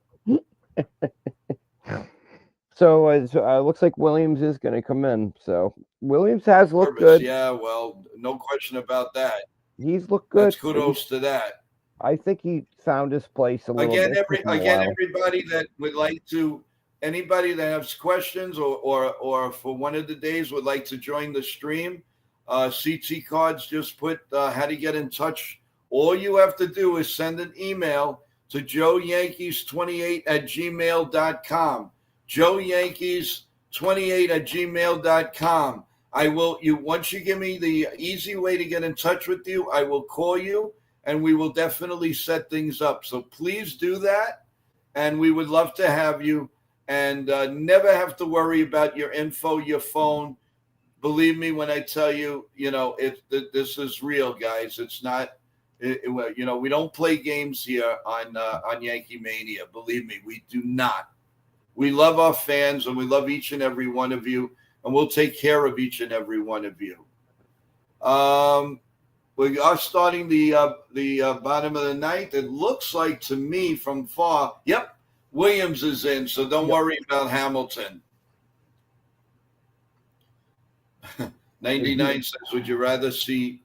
So it looks like Williams is going to come in. So Williams has looked good. Yeah, well, no question about that. He's looked good. That's kudos to that. I think he found his place a little bit. Again, everybody that would like to, anybody that has questions or for one of the days would like to join the stream, CT Cards just put how to get in touch. All you have to do is send an email to joeyankees28@gmail.com. joeyankees28@gmail.com. Once you give me the easy way to get in touch with you, I will call you and we will definitely set things up. So please do that. And we would love to have you and never have to worry about your info, your phone. Believe me when I tell you, this is real, guys. It's not, we don't play games here on Yankee Mania. Believe me, we do not. We love our fans and we love each and every one of you, and we'll take care of each and every one of you. We are starting the bottom of the ninth. It looks like to me from far, yep, Williams is in, so don't worry about Hamilton. 99 says, would you rather see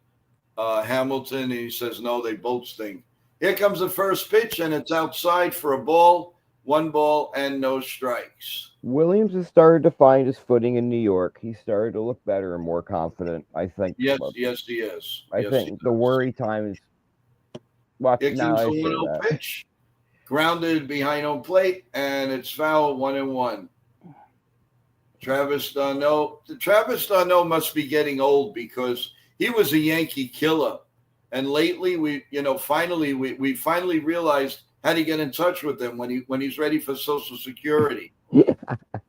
Hamilton? And he says, no, they both stink. Here comes the first pitch, and it's outside for a ball. 1 ball and no strikes. Williams has started to find his footing in New York. He started to look better and more confident, I think. Yes, he is. I think the worry time is. Here comes the 1-0 pitch. Grounded behind home plate, and it's foul, 1-1. Travis d'Arnaud must be getting old because he was a Yankee killer. And lately, we finally realized how to get in touch with him when he's ready for Social Security.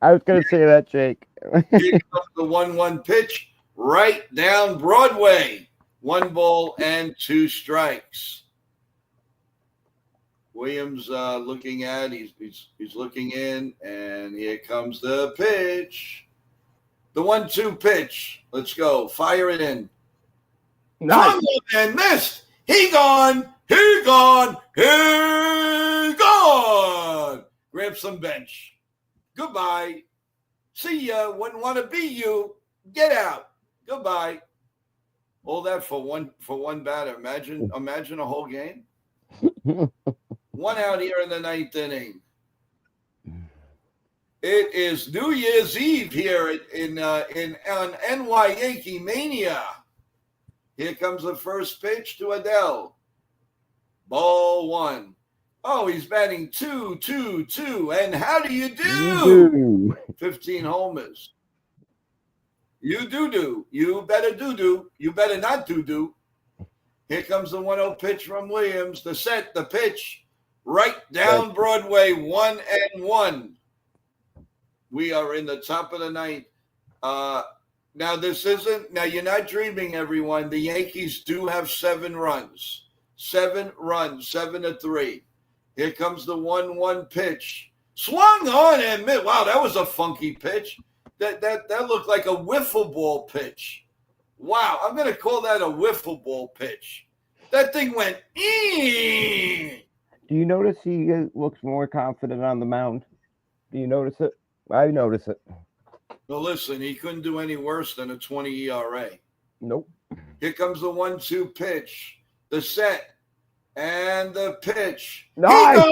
I was going to say that, Jake. Here comes the 1-1 pitch right down Broadway. 1 ball and 2 strikes. Williams looking at, he's looking in, and here comes the pitch. The 1-2 pitch. Let's go. Fire it in. Nice. And missed. He gone. Grab some bench. Goodbye. See ya. Wouldn't want to be you. Get out. Goodbye. All that for one batter. Imagine a whole game. 1 out here in the 9th inning. It is New Year's Eve here on NY Yankee Mania. Here comes the first pitch to Adele. Ball one. Oh, he's batting 2-2-2. And how do you do? 15 homers. You do. You better do. You better not do. Here comes the 1-0 pitch from Williams. The set, the pitch. Right down Broadway, 1-1. We are in the top of the ninth. Now, you're not dreaming, everyone. The Yankees do have 7 runs. 7 runs, 7-3. Here comes the 1-1 pitch. Swung on and missed. Wow, that was a funky pitch. That looked like a wiffle ball pitch. Wow, I'm going to call that a wiffle ball pitch. That thing went, eee! Do you notice he looks more confident on the mound? Do you notice it? I notice it. Well, listen, he couldn't do any worse than a 20 ERA. Nope. Here comes the 1-2 pitch. The set. And the pitch. Nice.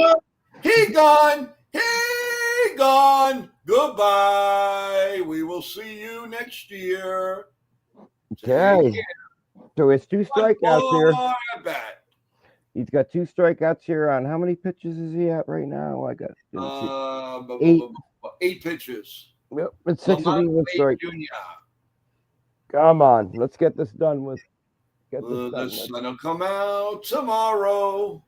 He gone. Goodbye. We will see you next year. Okay. So it's 2 strikeouts here. Bat. He's got 2 strikeouts here on how many pitches is he at right now? I got 8 pitches. Yep, it's 6 of these with strike. Jr. Come on, let's get this done with. The sun will come out tomorrow.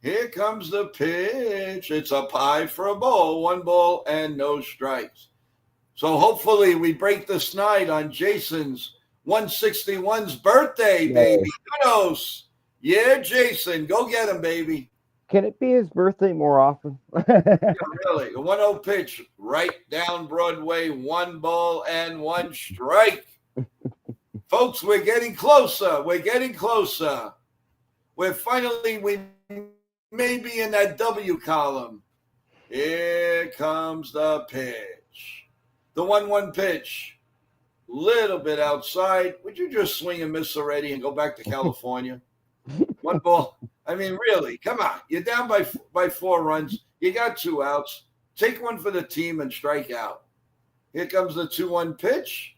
Here comes the pitch. It's a pie for a ball. 1 ball and no strikes. So hopefully we break the snide on Jason's 161's birthday, baby. Kudos. Yeah, Jason, go get him, baby. Can it be his birthday more often? Yeah, really. The 1-0 pitch right down Broadway. 1 ball and 1 strike. Folks, we're getting closer. We may be in that W column. Here comes the pitch. The 1-1 pitch. Little bit outside. Would you just swing and miss already and go back to California? 1 ball. I mean, really, come on. You're down by 4 runs. You got 2 outs. Take 1 for the team and strike out. Here comes the 2-1 pitch.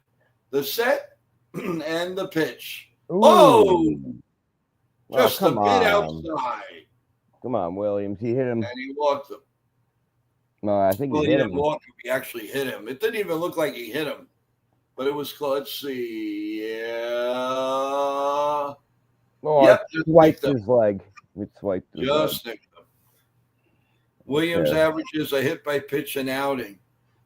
The set. And the pitch. Ooh. Oh! Well, Just a bit outside. Come on, Williams. He hit him. And he walked him. No, I think Well, he hit him. He actually hit him. It didn't even look like he hit him. But it was close. Let's see. Yeah. Oh, yep, it swiped his leg. It swiped his just leg. nicked him. Williams averages a hit by pitch and outing.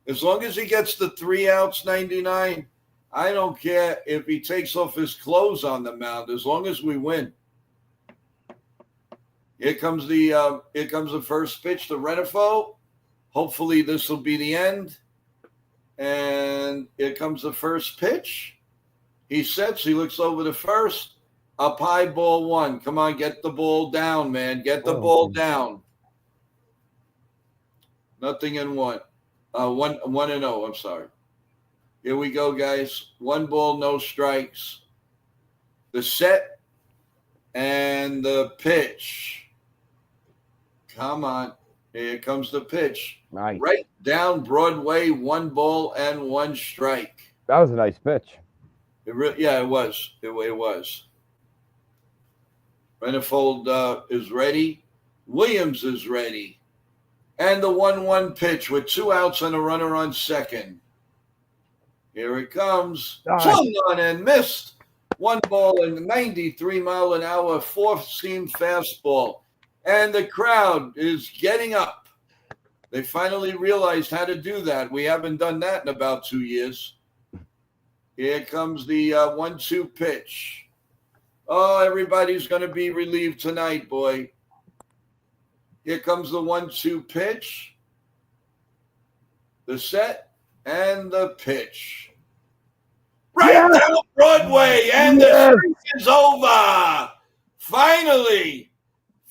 As long as he gets the 3 outs, 99, I don't care if he takes off his clothes on the mound, as long as we win. Here comes the first pitch to Renifo. Hopefully this will be the end. And here comes the first pitch. He sets. He looks over to first. Up high, ball 1. Come on, get the ball down, man. Get the ball down. Nothing in 1. 1-0. I'm sorry. Here we go, guys. 1 ball, no strikes. The set and the pitch. Come on. Here comes the pitch. Nice. Right down Broadway, 1 ball and 1 strike. That was a nice pitch. It was. It was. Renifold is ready. Williams is ready. And the 1-1 pitch with 2 outs and a runner on second. Here it comes. Swung on and missed. 1 ball and 93 mile an hour 4-seam fastball. And the crowd is getting up. They finally realized how to do that. We haven't done that in about 2 years. Here comes the 1-2 pitch. Oh, everybody's going to be relieved tonight, boy. Here comes the 1-2 pitch. The set. And the pitch. Right down Broadway, and the streak is over. Finally.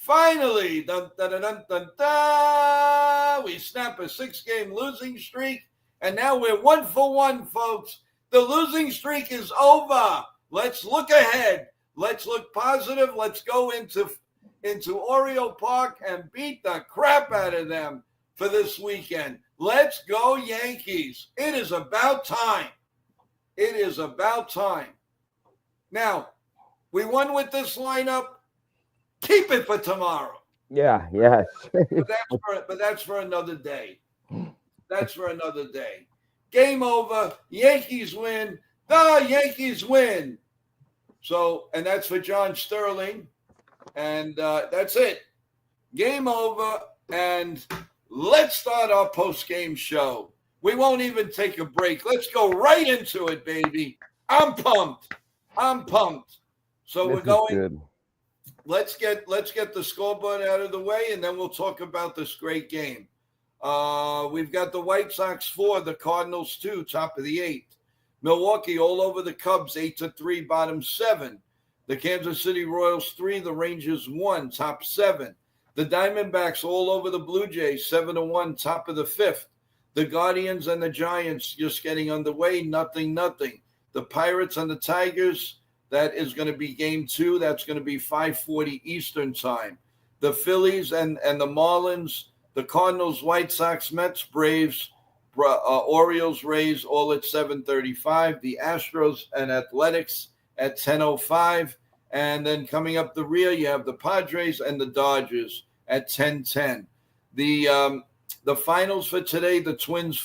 Dun, dun, dun, dun, dun, dun. We snap a 6-game losing streak, and now we're 1 for 1, folks. The losing streak is over. Let's look ahead. Let's look positive. Let's go into Oriole Park and beat the crap out of them for this weekend. Let's go, Yankees. It is about time. It is about time. Now, we won with this lineup. Keep it for tomorrow. Yeah, yes. But that's for another day. That's for another day. Game over. Yankees win. The Yankees win. So, and that's for John Sterling. And that's it. Game over. And let's start our post-game show. We won't even take a break. Let's go right into it, baby. I'm pumped. So This we're is going. good. Let's get the scoreboard out of the way, and then we'll talk about this great game. We've got the White Sox 4, the Cardinals 2, top of the 8th. Milwaukee all over the Cubs 8-3, bottom 7. The Kansas City Royals 3, the Rangers 1, top 7. The Diamondbacks all over the Blue Jays 7-1, top of the 5th. The Guardians and the Giants just getting underway, 0-0. The Pirates and the Tigers. That is going to be game 2. That's going to be 5:40 Eastern time. The Phillies and the Marlins, the Cardinals, White Sox, Mets, Braves, Orioles, Rays, all at 7:35. The Astros and Athletics at 10:05. And then coming up the rear, you have the Padres and the Dodgers at 10:10. The finals for today, the Twins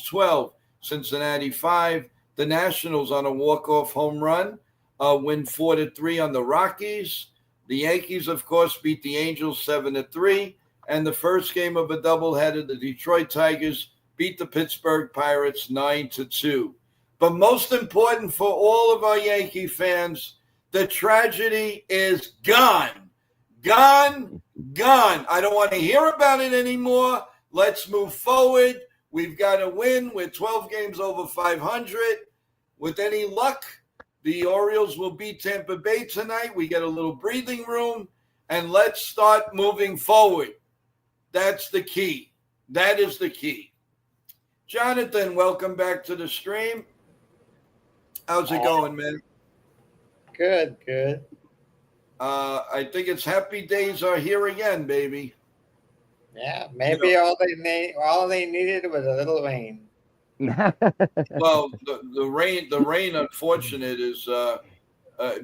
12, Cincinnati 5. The Nationals on a walk-off home run, win 4-3 on the Rockies. The Yankees, of course, beat the Angels 7-3. And the first game of a doubleheader, the Detroit Tigers beat the Pittsburgh Pirates 9-2. But most important for all of our Yankee fans, the tragedy is gone. Gone. I don't want to hear about it anymore. Let's move forward. We've got to win. We're 12 games over 500. With any luck, the Orioles will beat Tampa Bay tonight. We get a little breathing room, and let's start moving forward. That's the key. That is the key. Jonathan, welcome back to the stream. How's it going, man? Good. I think it's happy days are here again, baby. Yeah, maybe all they needed was a little rain. Well, the rain, unfortunate, is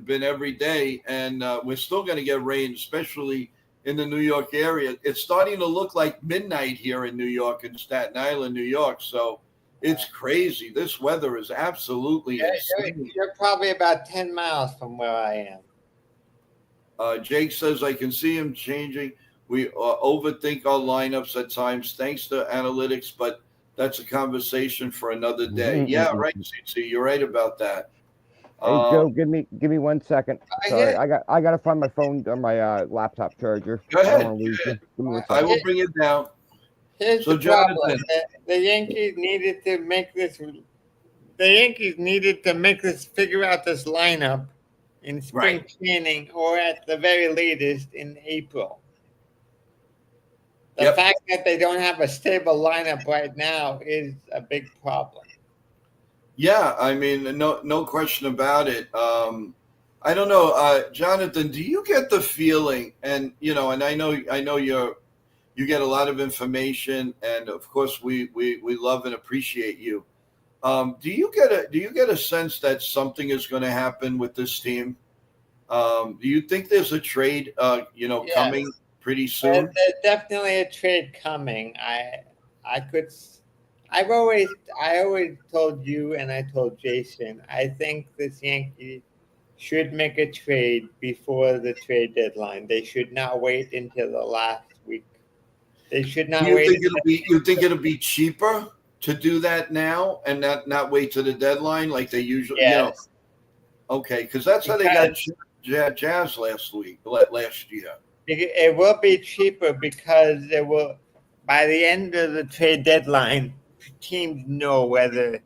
been every day, and we're still going to get rain, especially in the New York area. It's starting to look like midnight here in New York, in Staten Island, New York. So it's crazy. This weather is absolutely insane. You're probably about 10 miles from where I am. Jake says, I can see him changing. We overthink our lineups at times, thanks to analytics, but that's a conversation for another day. Mm-hmm. Yeah, right, CC. You're right about that. Hey Joe, give me 1 second. Sorry, Yeah. I gotta find my phone or my laptop charger. Go ahead. I don't wanna lose you. Give me 1 I second. will bring it down. Here's So, the problem. Jonathan. The Yankees needed to make this. The Yankees needed to figure out this lineup in spring training, or at the very latest in April. The fact that they don't have a stable lineup right now is a big problem. Yeah, I mean, no question about it. I don't know, Jonathan. Do you get the feeling? And and I know you get a lot of information, and of course we love and appreciate you. Do you get a sense that something is going to happen with this team? Do you think there's a trade, Yes. coming pretty soon? There's definitely a trade coming. I always told you, and I told Jason, I think this Yankee should make a trade before the trade deadline. They should not wait until the last week. They should not wait. You think it'll be cheaper to do that now and not wait to the deadline like they usually? Yes. Okay, because that's how they got Jazz last year. It will be cheaper because by the end of the trade deadline, teams know whether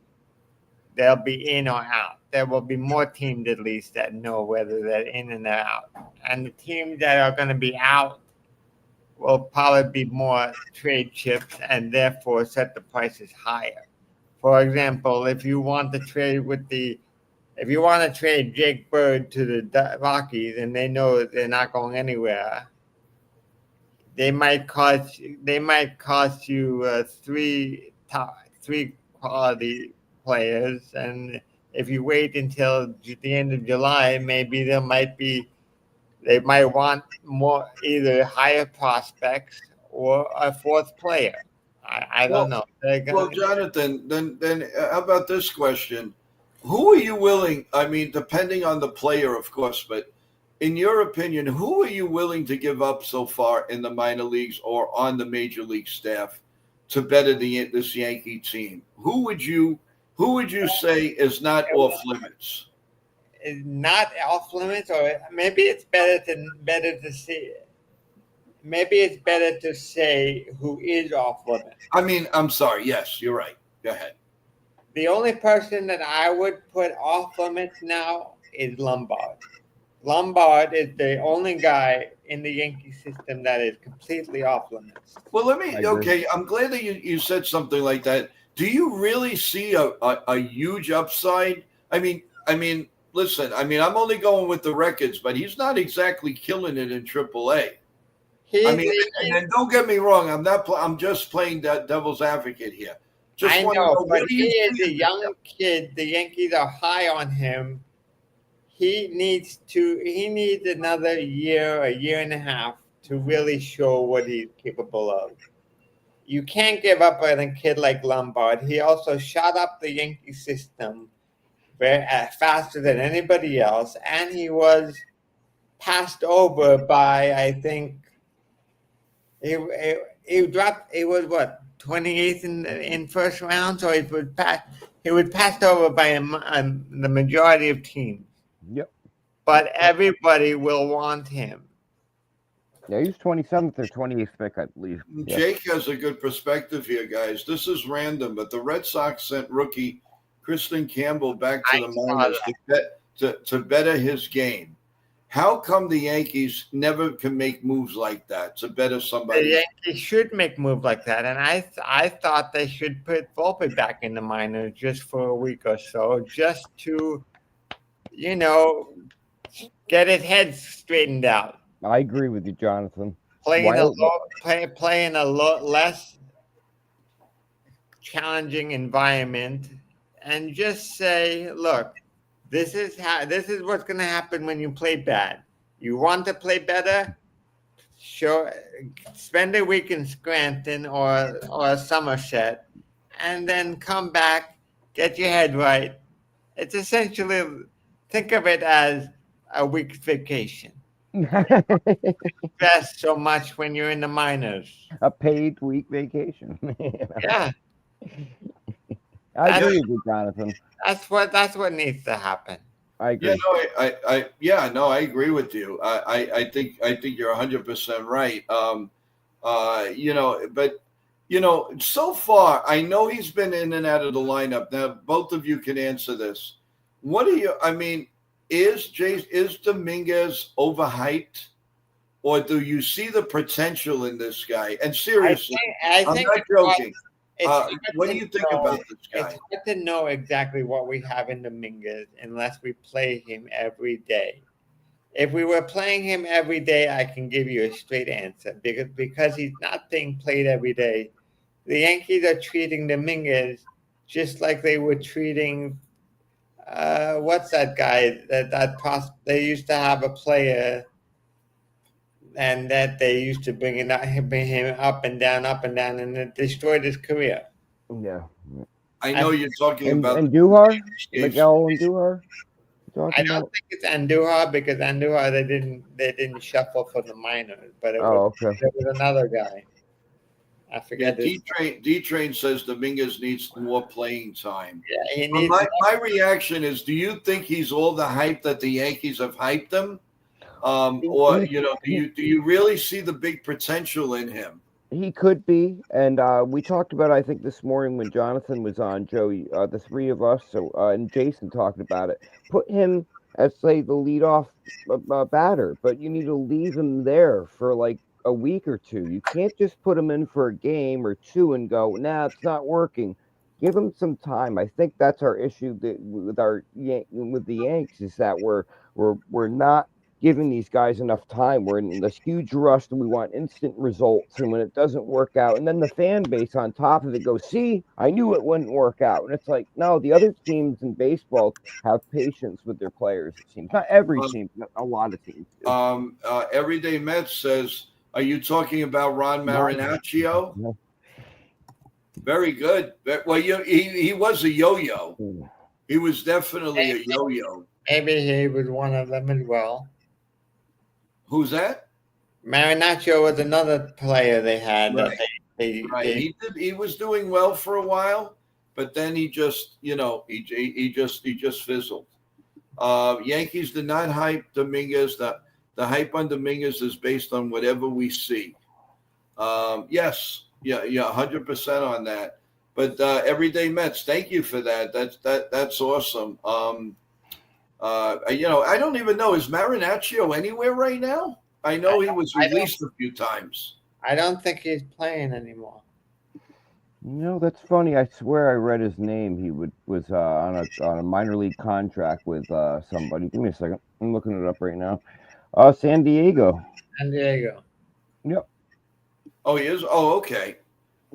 they'll be in or out. There will be more teams at least that know whether they're in and out. And the teams that are going to be out will probably be more trade chips and therefore set the prices higher. For example, if you want to trade Jake Bird to the Rockies and they know that they're not going anywhere, they might cost you three quality players, and if you wait until the end of July, maybe they might want more, either higher prospects or a fourth player. I don't know. Well, Jonathan, then how about this question? Who are you willing? I mean, depending on the player, of course, but in your opinion, who are you willing to give up so far in the minor leagues or on the major league staff to better this Yankee team? Who would you say is not off limits? Not off limits, or maybe it's better to see. Maybe it's better to say who is off limits. I mean, I'm sorry. Yes, you're right. Go ahead. The only person that I would put off limits now is Lombard. Lombard is the only guy in the Yankee system that is completely off limits. Well, I'm glad that you said something like that. Do you really see a huge upside? I mean, listen, I'm only going with the records, but he's not exactly killing it in AAA. And don't get me wrong. I'm just playing devil's advocate here. I know, but he is a young kid. The Yankees are high on him. He needs another year, a year and a half to really show what he's capable of. You can't give up on a kid like Lombard. He also shot up the Yankee system faster than anybody else, and he was passed over by, I think, he was what, 28th in first round, so he was passed over by the majority of teams. Yep. But everybody will want him. Yeah, he's 27th or 28th pick, I believe. Jake has a good perspective here, guys. This is random, but the Red Sox sent rookie Kristen Campbell back to the minors to better his game. How come the Yankees never can make moves like that to better somebody? The Yankees should make moves like that, and I thought they should put Volpe back in the minors just for a week or so, just to, get his head straightened out. I agree with you, Jonathan. Play in a less challenging environment, and just say, look, this is what's going to happen when you play bad. You want to play better? Spend a week in Scranton or Somerset, and then come back, get your head right. It's essentially, think of it as a week's vacation. Stress so much when you're in the minors. A paid week vacation. Yeah. I agree with you, Jonathan. That's what needs to happen. I agree. I agree with you. I think you're 100% right. But so far, I know he's been in and out of the lineup. Now, both of you can answer this. What do you? I mean, is Dominguez overhyped, or do you see the potential in this guy? And seriously, I'm not joking. What do you think about this guy? It's hard to know exactly what we have in Dominguez unless we play him every day. If we were playing him every day, I can give you a straight answer. Because he's not being played every day, the Yankees are treating Dominguez just like they were treating what's that guy they used to have a player, and that they used to bring him up and down, and it destroyed his career. Yeah. I know you're talking about Andujar? Miguel Andujar? I don't think it's Andujar, because Andujar they didn't shuffle for the minors, but there was another guy. I forget. D-Train says Dominguez needs more playing time. Yeah, he needs. My reaction is: do you think he's all the hype that the Yankees have hyped him? Or do you really see the big potential in him? He could be, and we talked about, I think, this morning when Jonathan was on, Joey, the three of us, and Jason talked about it. Put him as, say, the leadoff batter, but you need to leave him there for like a week or two. You can't just put him in for a game or two and go, nah, it's not working. Give him some time. I think that's our issue with the Yanks, is that we're not giving these guys enough time. We're in this huge rush and we want instant results. And when it doesn't work out, and then the fan base on top of it goes, see, I knew it wouldn't work out. And it's like, no, the other teams in baseball have patience with their players, it seems. Not every team, but a lot of teams do. Everyday Mets says, are you talking about Ron Marinaccio? No. Very good. Well, he was a yo-yo. Mm. He was definitely a yo-yo. Maybe he was one of them as well. Who's that? Marinaccio was another player they had. Right. That Right. He was doing well for a while, but then he just, he just fizzled. Yankees did not hype Dominguez. The hype on Dominguez is based on whatever we see. Yes, 100% on that. But Everyday Mets, thank you for that. That's awesome. I don't even know, is Marinaccio anywhere right now? I know he was released a few times. I don't think he's playing anymore. That's funny. I swear I read his name. He was on a minor league contract with somebody. Give me a second. I'm looking it up right now. San Diego. San Diego. Yep. Oh, he is? Oh, okay.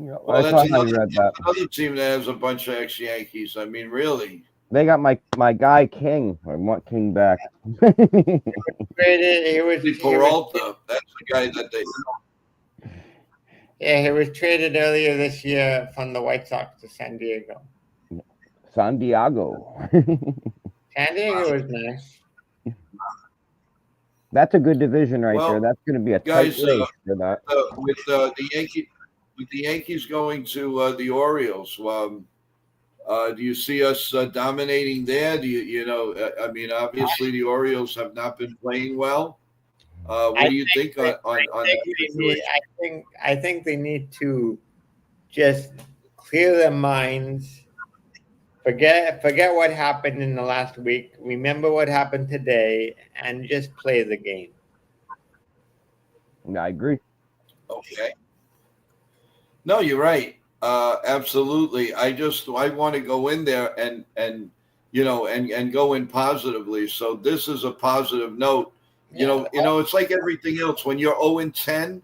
Yep. Well, I thought I read that. Another team that has a bunch of ex-Yankees. I mean, really. They got my guy King. I want King back. He was Peralta. That's the guy that they. Yeah, he was traded earlier this year from the White Sox to San Diego. San Diego. San Diego was nice. That's a good division right Well, there. That's going to be a guys, tight race for that. With the Yankees going to the Orioles, do you see us dominating there? Do I mean, obviously the Orioles have not been playing well. What do you think on that situation? I think they need to just clear their minds. Forget what happened in the last week. Remember what happened today, and just play the game. I agree. Okay. No, you're right. Absolutely. I want to go in there and go in positively. So this is a positive note. It's like everything else. When you're 0-10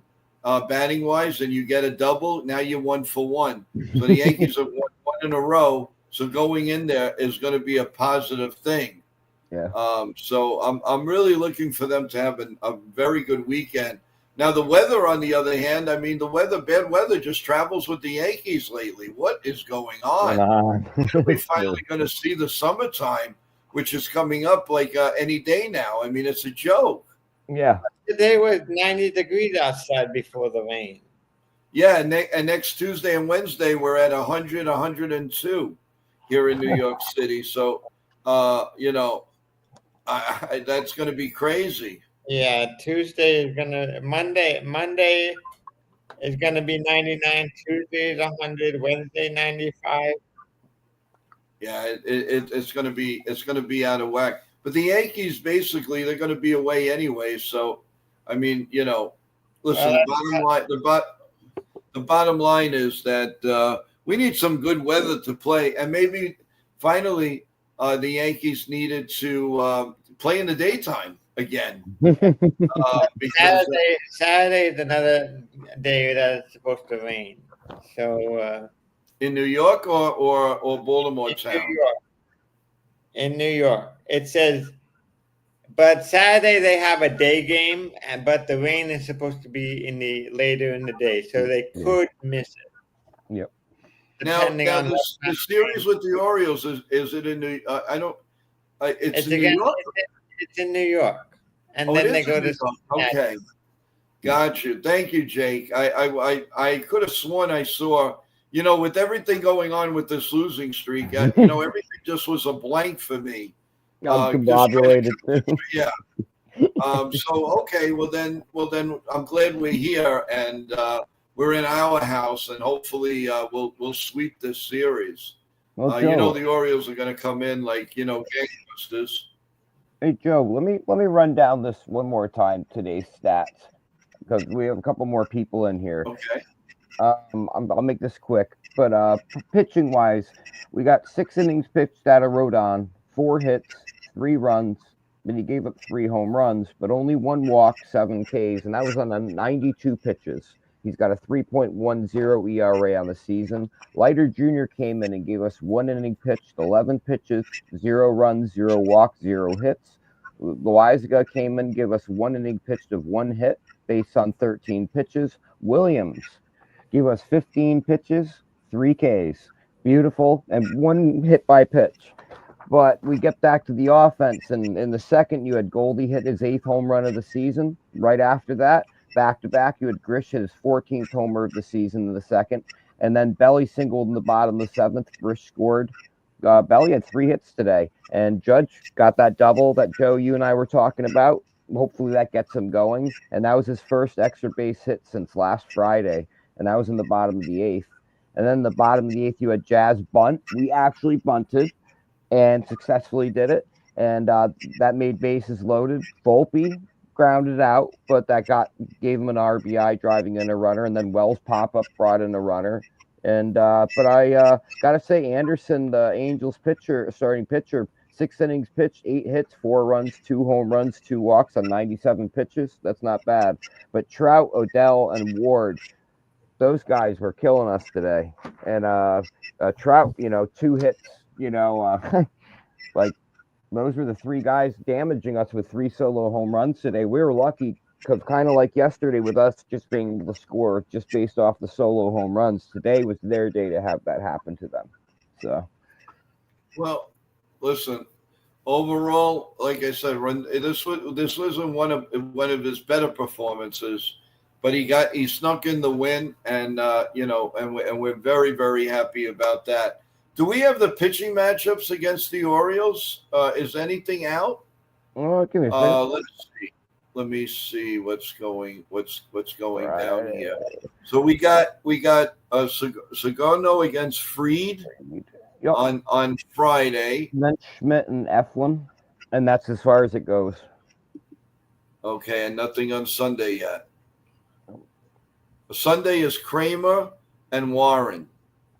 batting wise and you get a double, now you're 1 for 1. So the Yankees have won 1 in a row. So going in there is going to be a positive thing. Yeah. So I'm really looking for them to have a very good weekend. Now the weather, on the other hand, I mean, bad weather just travels with the Yankees lately. What is going on? We're finally going to see the summertime, which is coming up like any day now. I mean, it's a joke. Yeah. Today was 90 degrees outside before the rain. Yeah, and next Tuesday and Wednesday we're at 100, 102 here in New York City. So, that's going to be crazy. Yeah, Monday is gonna be 99. Tuesday is 100. Wednesday 95. Yeah, it's going to be out of whack. But the Yankees, basically, they're going to be away anyway. So, I mean, listen, the bottom line is that we need some good weather to play, and maybe finally the Yankees needed to play in the daytime again. Saturday is another day that's supposed to rain. So in New York or Baltimore town? In New York. It says, but Saturday they have a day game, but the rain is supposed to be later in the day, so they could miss it. Yep. Now the series with the Orioles is it in New? I don't. It's in New York. It's in New York, and then they go to. Okay, got you. Thank you, Jake. I could have sworn I saw. With everything going on with this losing streak, everything just was a blank for me. Combobulated too. Yeah. So okay, well then I'm glad we're here and we're in our house, and hopefully we'll sweep this series. Well, the Orioles are going to come in like gangbusters. Hey Joe, let me run down this one more time, today's stats, because we have a couple more people in here. Okay. I'll make this quick, but pitching wise, we got 6 innings pitched out of Rodon, 4 hits, 3 runs, and he gave up 3 home runs, but only 1 walk, 7 Ks, and that was on 92 pitches. He's got a 3.10 ERA on the season. Leiter Jr. came in and gave us 1 inning pitched, 11 pitches, 0 runs, 0 walks, 0 hits. Loizaga came in and gave us 1 inning pitched of 1 hit based on 13 pitches. Williams gave us 15 pitches, 3 Ks. Beautiful, and 1 hit by pitch. But we get back to the offense, and in the second, you had Goldie hit his 8th home run of the season. Right after that, back-to-back, you had Grish hit his 14th homer of the season in the second. And then Belly singled in the bottom of the 7th. Grish scored. Belly had 3 hits today. And Judge got that double that Joe, you and I were talking about. Hopefully that gets him going. And that was his first extra base hit since last Friday. And that was in the bottom of the 8th. And then the bottom of the 8th, you had Jazz bunt. We actually bunted and successfully did it. And that made bases loaded. Volpe grounded out, but that gave him an RBI driving in a runner. And then Wells pop-up brought in a runner. And but I got to say, Anderson, the Angels starting pitcher, 6 innings pitched, 8 hits, 4 runs, 2 home runs, 2 walks on 97 pitches. That's not bad. But Trout, Odell, and Ward, those guys were killing us today. And Trout, 2 hits, like those were the 3 guys damaging us with 3 solo home runs today. We were lucky because kind of like yesterday with us just being able to score just based off the solo home runs, today was their day to have that happen to them. So, well, listen, overall, like I said, this wasn't one of his better performances, but he snuck in the win, and and we're very, very happy about that. Do we have the pitching matchups against the Orioles? Is anything out? Give me a second. Let's see. Let me see what's going Right. down here. So we got Sagano against Fried Yep. on Friday. And then Schmidt and Eflin, and that's as far as it goes. Okay, and nothing on Sunday yet. Sunday is Kramer and Warren.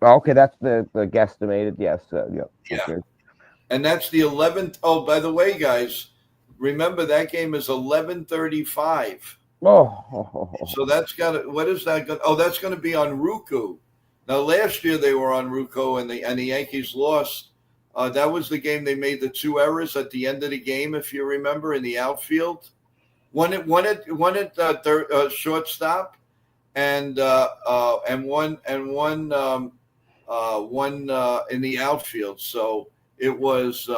Okay, that's the guesstimated. Yes. Yep. Yeah. Okay. And that's the 11th. Oh, by the way, guys, remember that game is 11:35. Oh. So that's got to, what is that? Oh, that's going to be on Roku. Now, last year they were on Roku and the Yankees lost. That was the game they made the 2 errors at the end of the game, if you remember, in the outfield. One at shortstop, and one in the outfield. So it was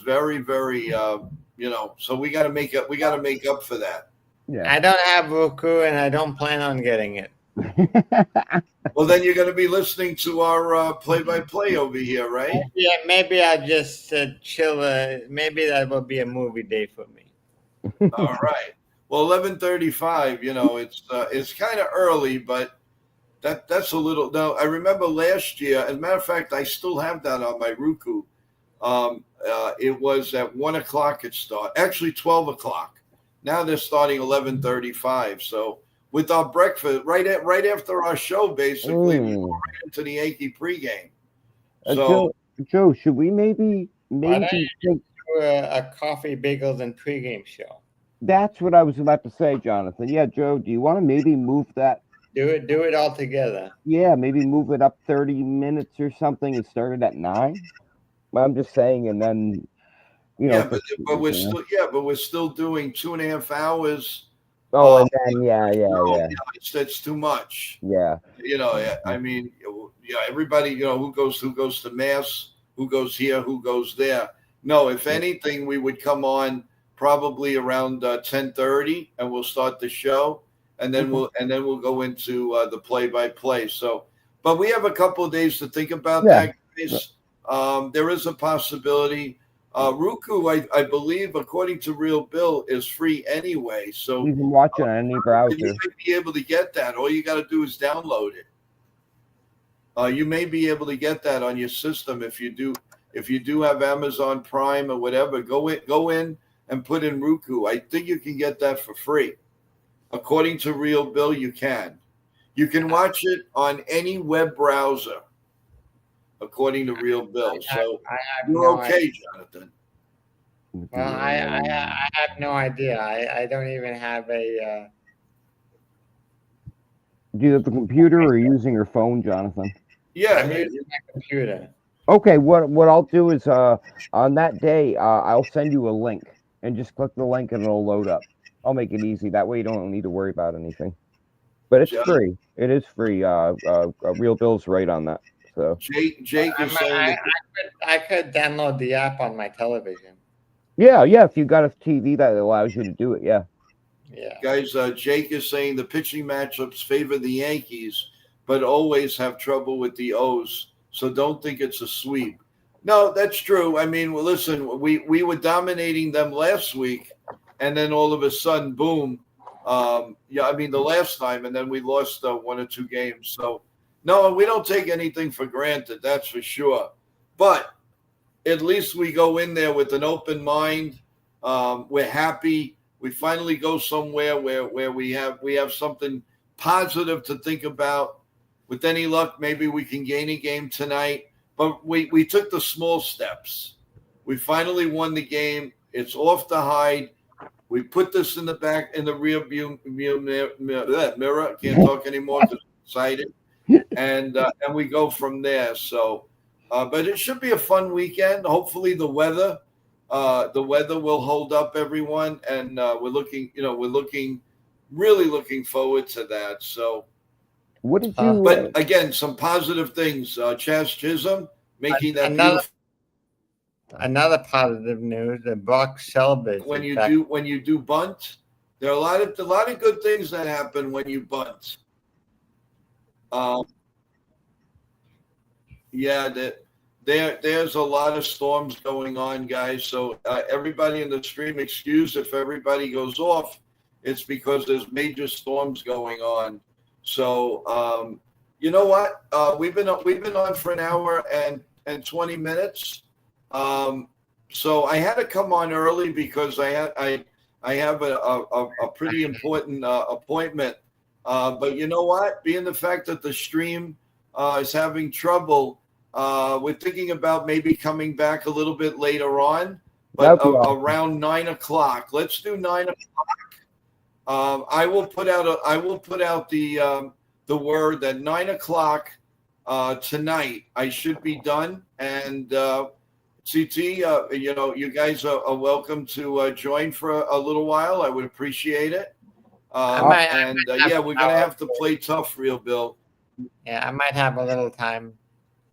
very, very So we got to make up for that. Yeah. I don't have Roku, and I don't plan on getting it. Well, then you're going to be listening to our play-by-play over here, right? Yeah, maybe I'll just chill. Maybe that will be a movie day for me. All right. Well, 11:35. It's kind of early, but that's a little. No, I remember last year. As a matter of fact, I still have that on my Roku. It was at 1:00 it started. Actually, 12:00. Now they're starting 11:35. So with our breakfast, right after our show, basically, we go right into the Yankee pregame. So, Joe, should we maybe think? Do a coffee, bagels, and pregame show. That's what I was about to say, Jonathan. Yeah, Joe, do you want to maybe move that? Do it all together. Yeah, maybe move it up 30 minutes or something and start it at 9. I'm just saying, and then but we're still doing 2.5 hours. Oh, and then yeah. That's too much. Yeah. I mean, everybody, who goes to Mass, who goes here, who goes there. No, if anything, we would come on probably around 10:30, and we'll start the show, and then we'll go into the play-by-play. So, but we have a couple of days to think about that, guys. There is a possibility. Roku, I believe, according to Real Bill, is free anyway. So you can watch it on any browser. You might be able to get that. All you got to do is download it. You may be able to get that on your system if you do have Amazon Prime or whatever. Go in and put in Roku. I think you can get that for free. According to Real Bill, you can. You can watch it on any web browser. According to Real Bill. So you're okay, Jonathan. Well, I have no idea. I don't even have a. Do you have the computer or are you using your phone, Jonathan? Yeah, I'm using my computer. Okay, what I'll do is on that day I'll send you a link and just click the link and it'll load up. I'll make it easy. That way you don't need to worry about anything. But it's John. free. It is free. Real Bill's right on that. So Jake is saying that I could download the app on my television. yeah, if you got a TV that allows you to do it, yeah. Yeah. guys, Jake is saying the pitching matchups favor the Yankees, but always have trouble with the O's. So don't think it's a sweep. No, that's true. I mean, well, listen, we were dominating them last week, and then all of a sudden, boom. Yeah, I mean, the last time, and then we lost 1 or 2 games. So, no, we don't take anything for granted. That's for sure. But at least we go in there with an open mind. We're happy. We finally go somewhere where we have something positive to think about. With any luck, maybe we can gain a game tonight. But we took the small steps. We finally won the game. It's off the hide. We put this in the rear view mirror. Can't talk anymore because I'm excited. And we go from there. So, but it should be a fun weekend. Hopefully the weather will hold up, everyone, and we're really looking forward to that. So, What did you? but again, some positive things. Chaz Chisholm making that Another positive news: the Brock Selbit. when you do bunt, there are a lot of good things that happen when you bunt. Yeah, there's a lot of storms going on, guys. So everybody in the stream, excuse if everybody goes off. It's because there's major storms going on. So you know what? We've been on for an hour and 20 minutes. So I had to come on early because I have a pretty important appointment. But you know what? Being the fact that the stream is having trouble, we're thinking about maybe coming back a little bit later on, but around 9 o'clock. Let's do 9 o'clock. I will put out the word that 9 o'clock tonight I should be done. And CT, you guys are welcome to join for a little while. I would appreciate it. Yeah, we're gonna have to play tough, Real Bill. Yeah, I might have a little time,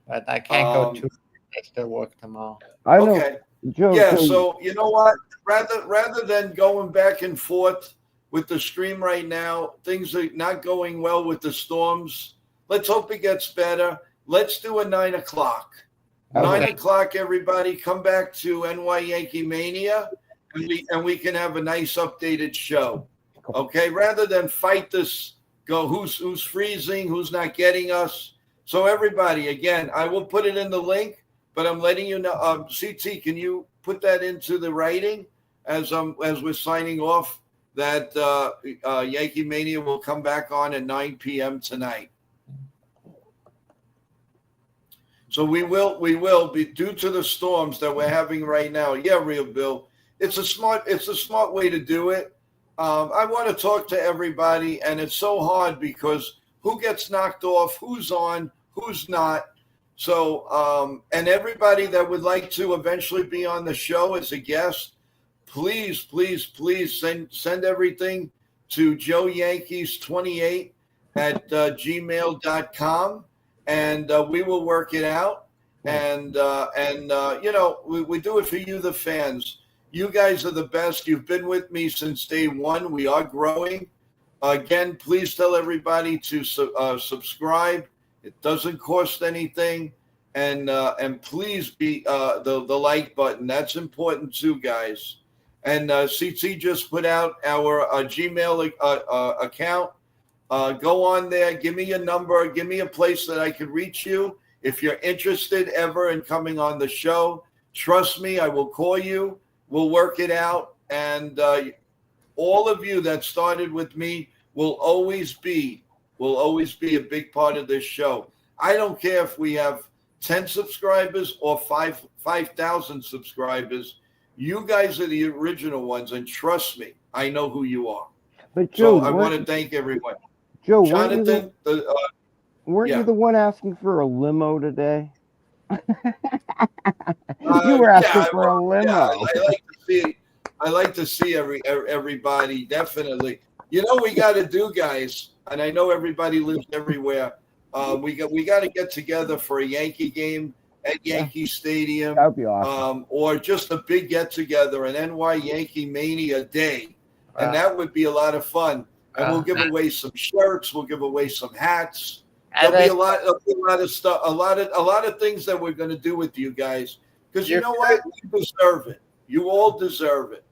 but I can't go too. I still work tomorrow. I know, Okay. Joe. Yeah, so you know what? Rather than going back and forth with the stream right now, things are not going well with the storms. Let's hope it gets better. Let's do a 9 o'clock. Okay. 9 o'clock, everybody, come back to NY Yankee Mania, and we can have a nice updated show. Okay, rather than fight this, go who's freezing, who's not getting us. So everybody, again, I will put it in the link, but I'm letting you know. CT, can you put that into the writing as we're signing off that Yankee Mania will come back on at 9 p.m. tonight. So we will be, due to the storms that we're having right now. Yeah, Real Bill, it's a smart way to do it. I want to talk to everybody, and it's so hard because who gets knocked off, who's on, who's not. So, and everybody that would like to eventually be on the show as a guest, please send everything to joeyankees28 at gmail.com, and we will work it out. And we do it for you, the fans. You guys are the best. You've been with me since day one. We are growing. Again, please tell everybody to subscribe. It doesn't cost anything. And please be the like button. That's important too, guys. And CT just put out our Gmail account. Go on there. Give me a number. Give me a place that I can reach you. If you're interested ever in coming on the show, trust me, I will call you. We'll work it out. And all of you that started with me will always be a big part of this show. I don't care if we have 10 subscribers or 5,000 subscribers. You guys are the original ones, and trust me, I know who you are. But Joe, So I want to thank everyone. Joe, Jonathan, weren't yeah. you the one asking for a limo today? You were asking for a limo. I like to see everybody, definitely. You know, we got to do, guys, and I know everybody lives everywhere. We got to get together for a Yankee game at Yankee Stadium, That would be awesome. or just a big get together, an NY Yankee Mania Day, and Wow. that would be a lot of fun. And we'll give away some shirts, we'll give away some hats. There'll be a lot of stuff, a lot of things that we're going to do with you guys, because you know what, you deserve it. You all deserve it,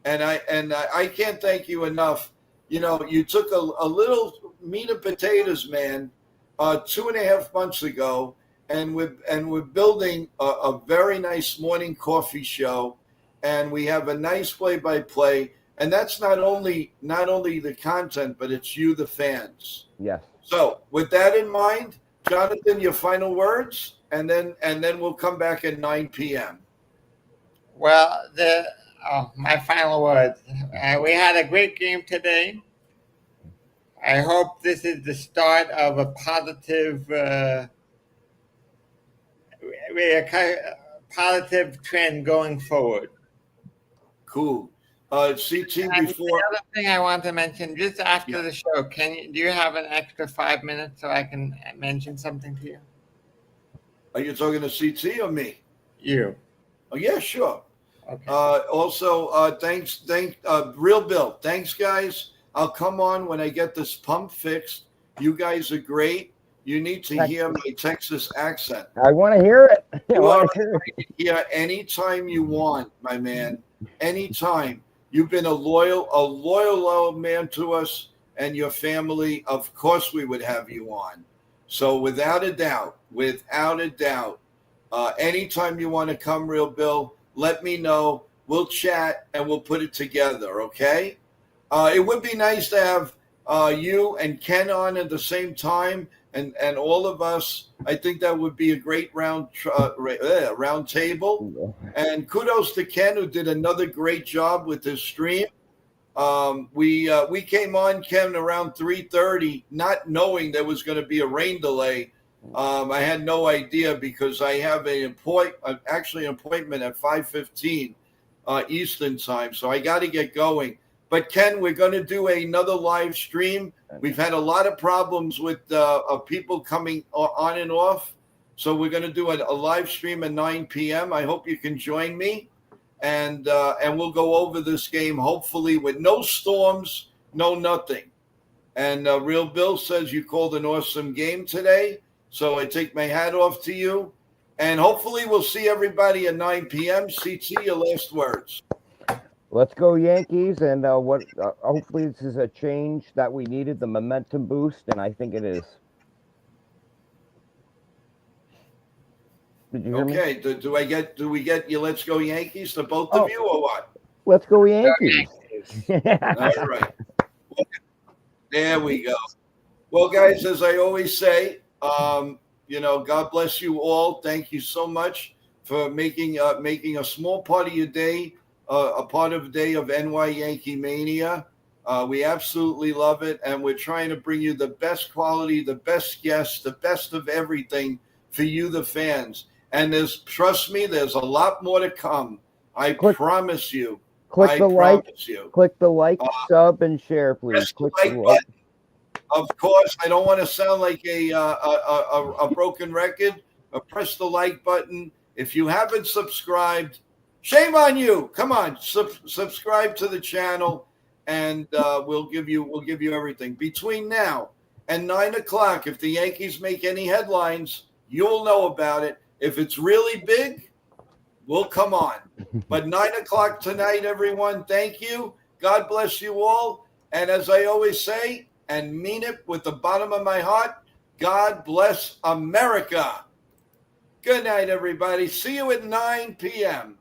and I can't thank you enough. You know, you took a little meat and potatoes, man, 2.5 months ago, and we're building a very nice morning coffee show, and we have a nice play-by-play, and that's not only the content, but it's you, the fans. Yes. So with that in mind, Jonathan, your final words, and then we'll come back at 9 p.m. Well, my final words. We had a great game today. I hope this is the start of a positive trend going forward. Cool. CT, before. The other thing I want to mention, just after the show, do you have an extra 5 minutes so I can mention something to you? Are you talking to CT or me? You. Oh yeah, sure. Okay. Also, thanks, Real Bill. Thanks, guys. I'll come on when I get this pump fixed. You guys are great. You need to hear my Texas accent. I want to hear it. You are here anytime you want, my man. Anytime. You've been a loyal man to us and your family. Of course, we would have you on. So without a doubt, anytime you want to come, Real Bill, let me know. We'll chat and we'll put it together, okay? It would be nice to have you and Ken on at the same time, and all of us. I think that would be a great round table. And kudos to Ken, who did another great job with his stream. We came on, Ken, around 3:30, not knowing there was going to be a rain delay. I had no idea because I have an appointment at 5:15 Eastern time, so I got to get going. But Ken, we're going to do another live stream. We've had a lot of problems with people coming on and off, so we're going to do a live stream at 9 p.m. I hope you can join me, and we'll go over this game hopefully with no storms, no nothing. And Real Bill says you called an awesome game today. So I take my hat off to you, and hopefully we'll see everybody at 9 p.m. CT, your last words. Let's go Yankees, and hopefully this is a change that we needed, the momentum boost, and I think it is. Did you hear me? Okay, do we get you? Let's go Yankees to both of you, or what? Let's go Yankees. All right. There we go. Well, guys, as I always say, God bless you all. Thank you so much for making a small part of your day, a part of the day of NY Yankee Mania. We absolutely love it, and we're trying to bring you the best quality, the best guests, the best of everything for you, the fans. And trust me, there's a lot more to come. I promise you. Click the like, sub, and share, please. Click the like. Of course, I don't want to sound like a broken record. Press the like button. If you haven't subscribed, shame on you. Come on, subscribe to the channel, and we'll give you everything between now and 9 o'clock. If the Yankees make any headlines, you'll know about it. If it's really big, we'll come on. But 9 o'clock tonight, everyone. Thank you. God bless you all. And as I always say, and mean it with the bottom of my heart, God bless America. Good night, everybody. See you at 9 p.m.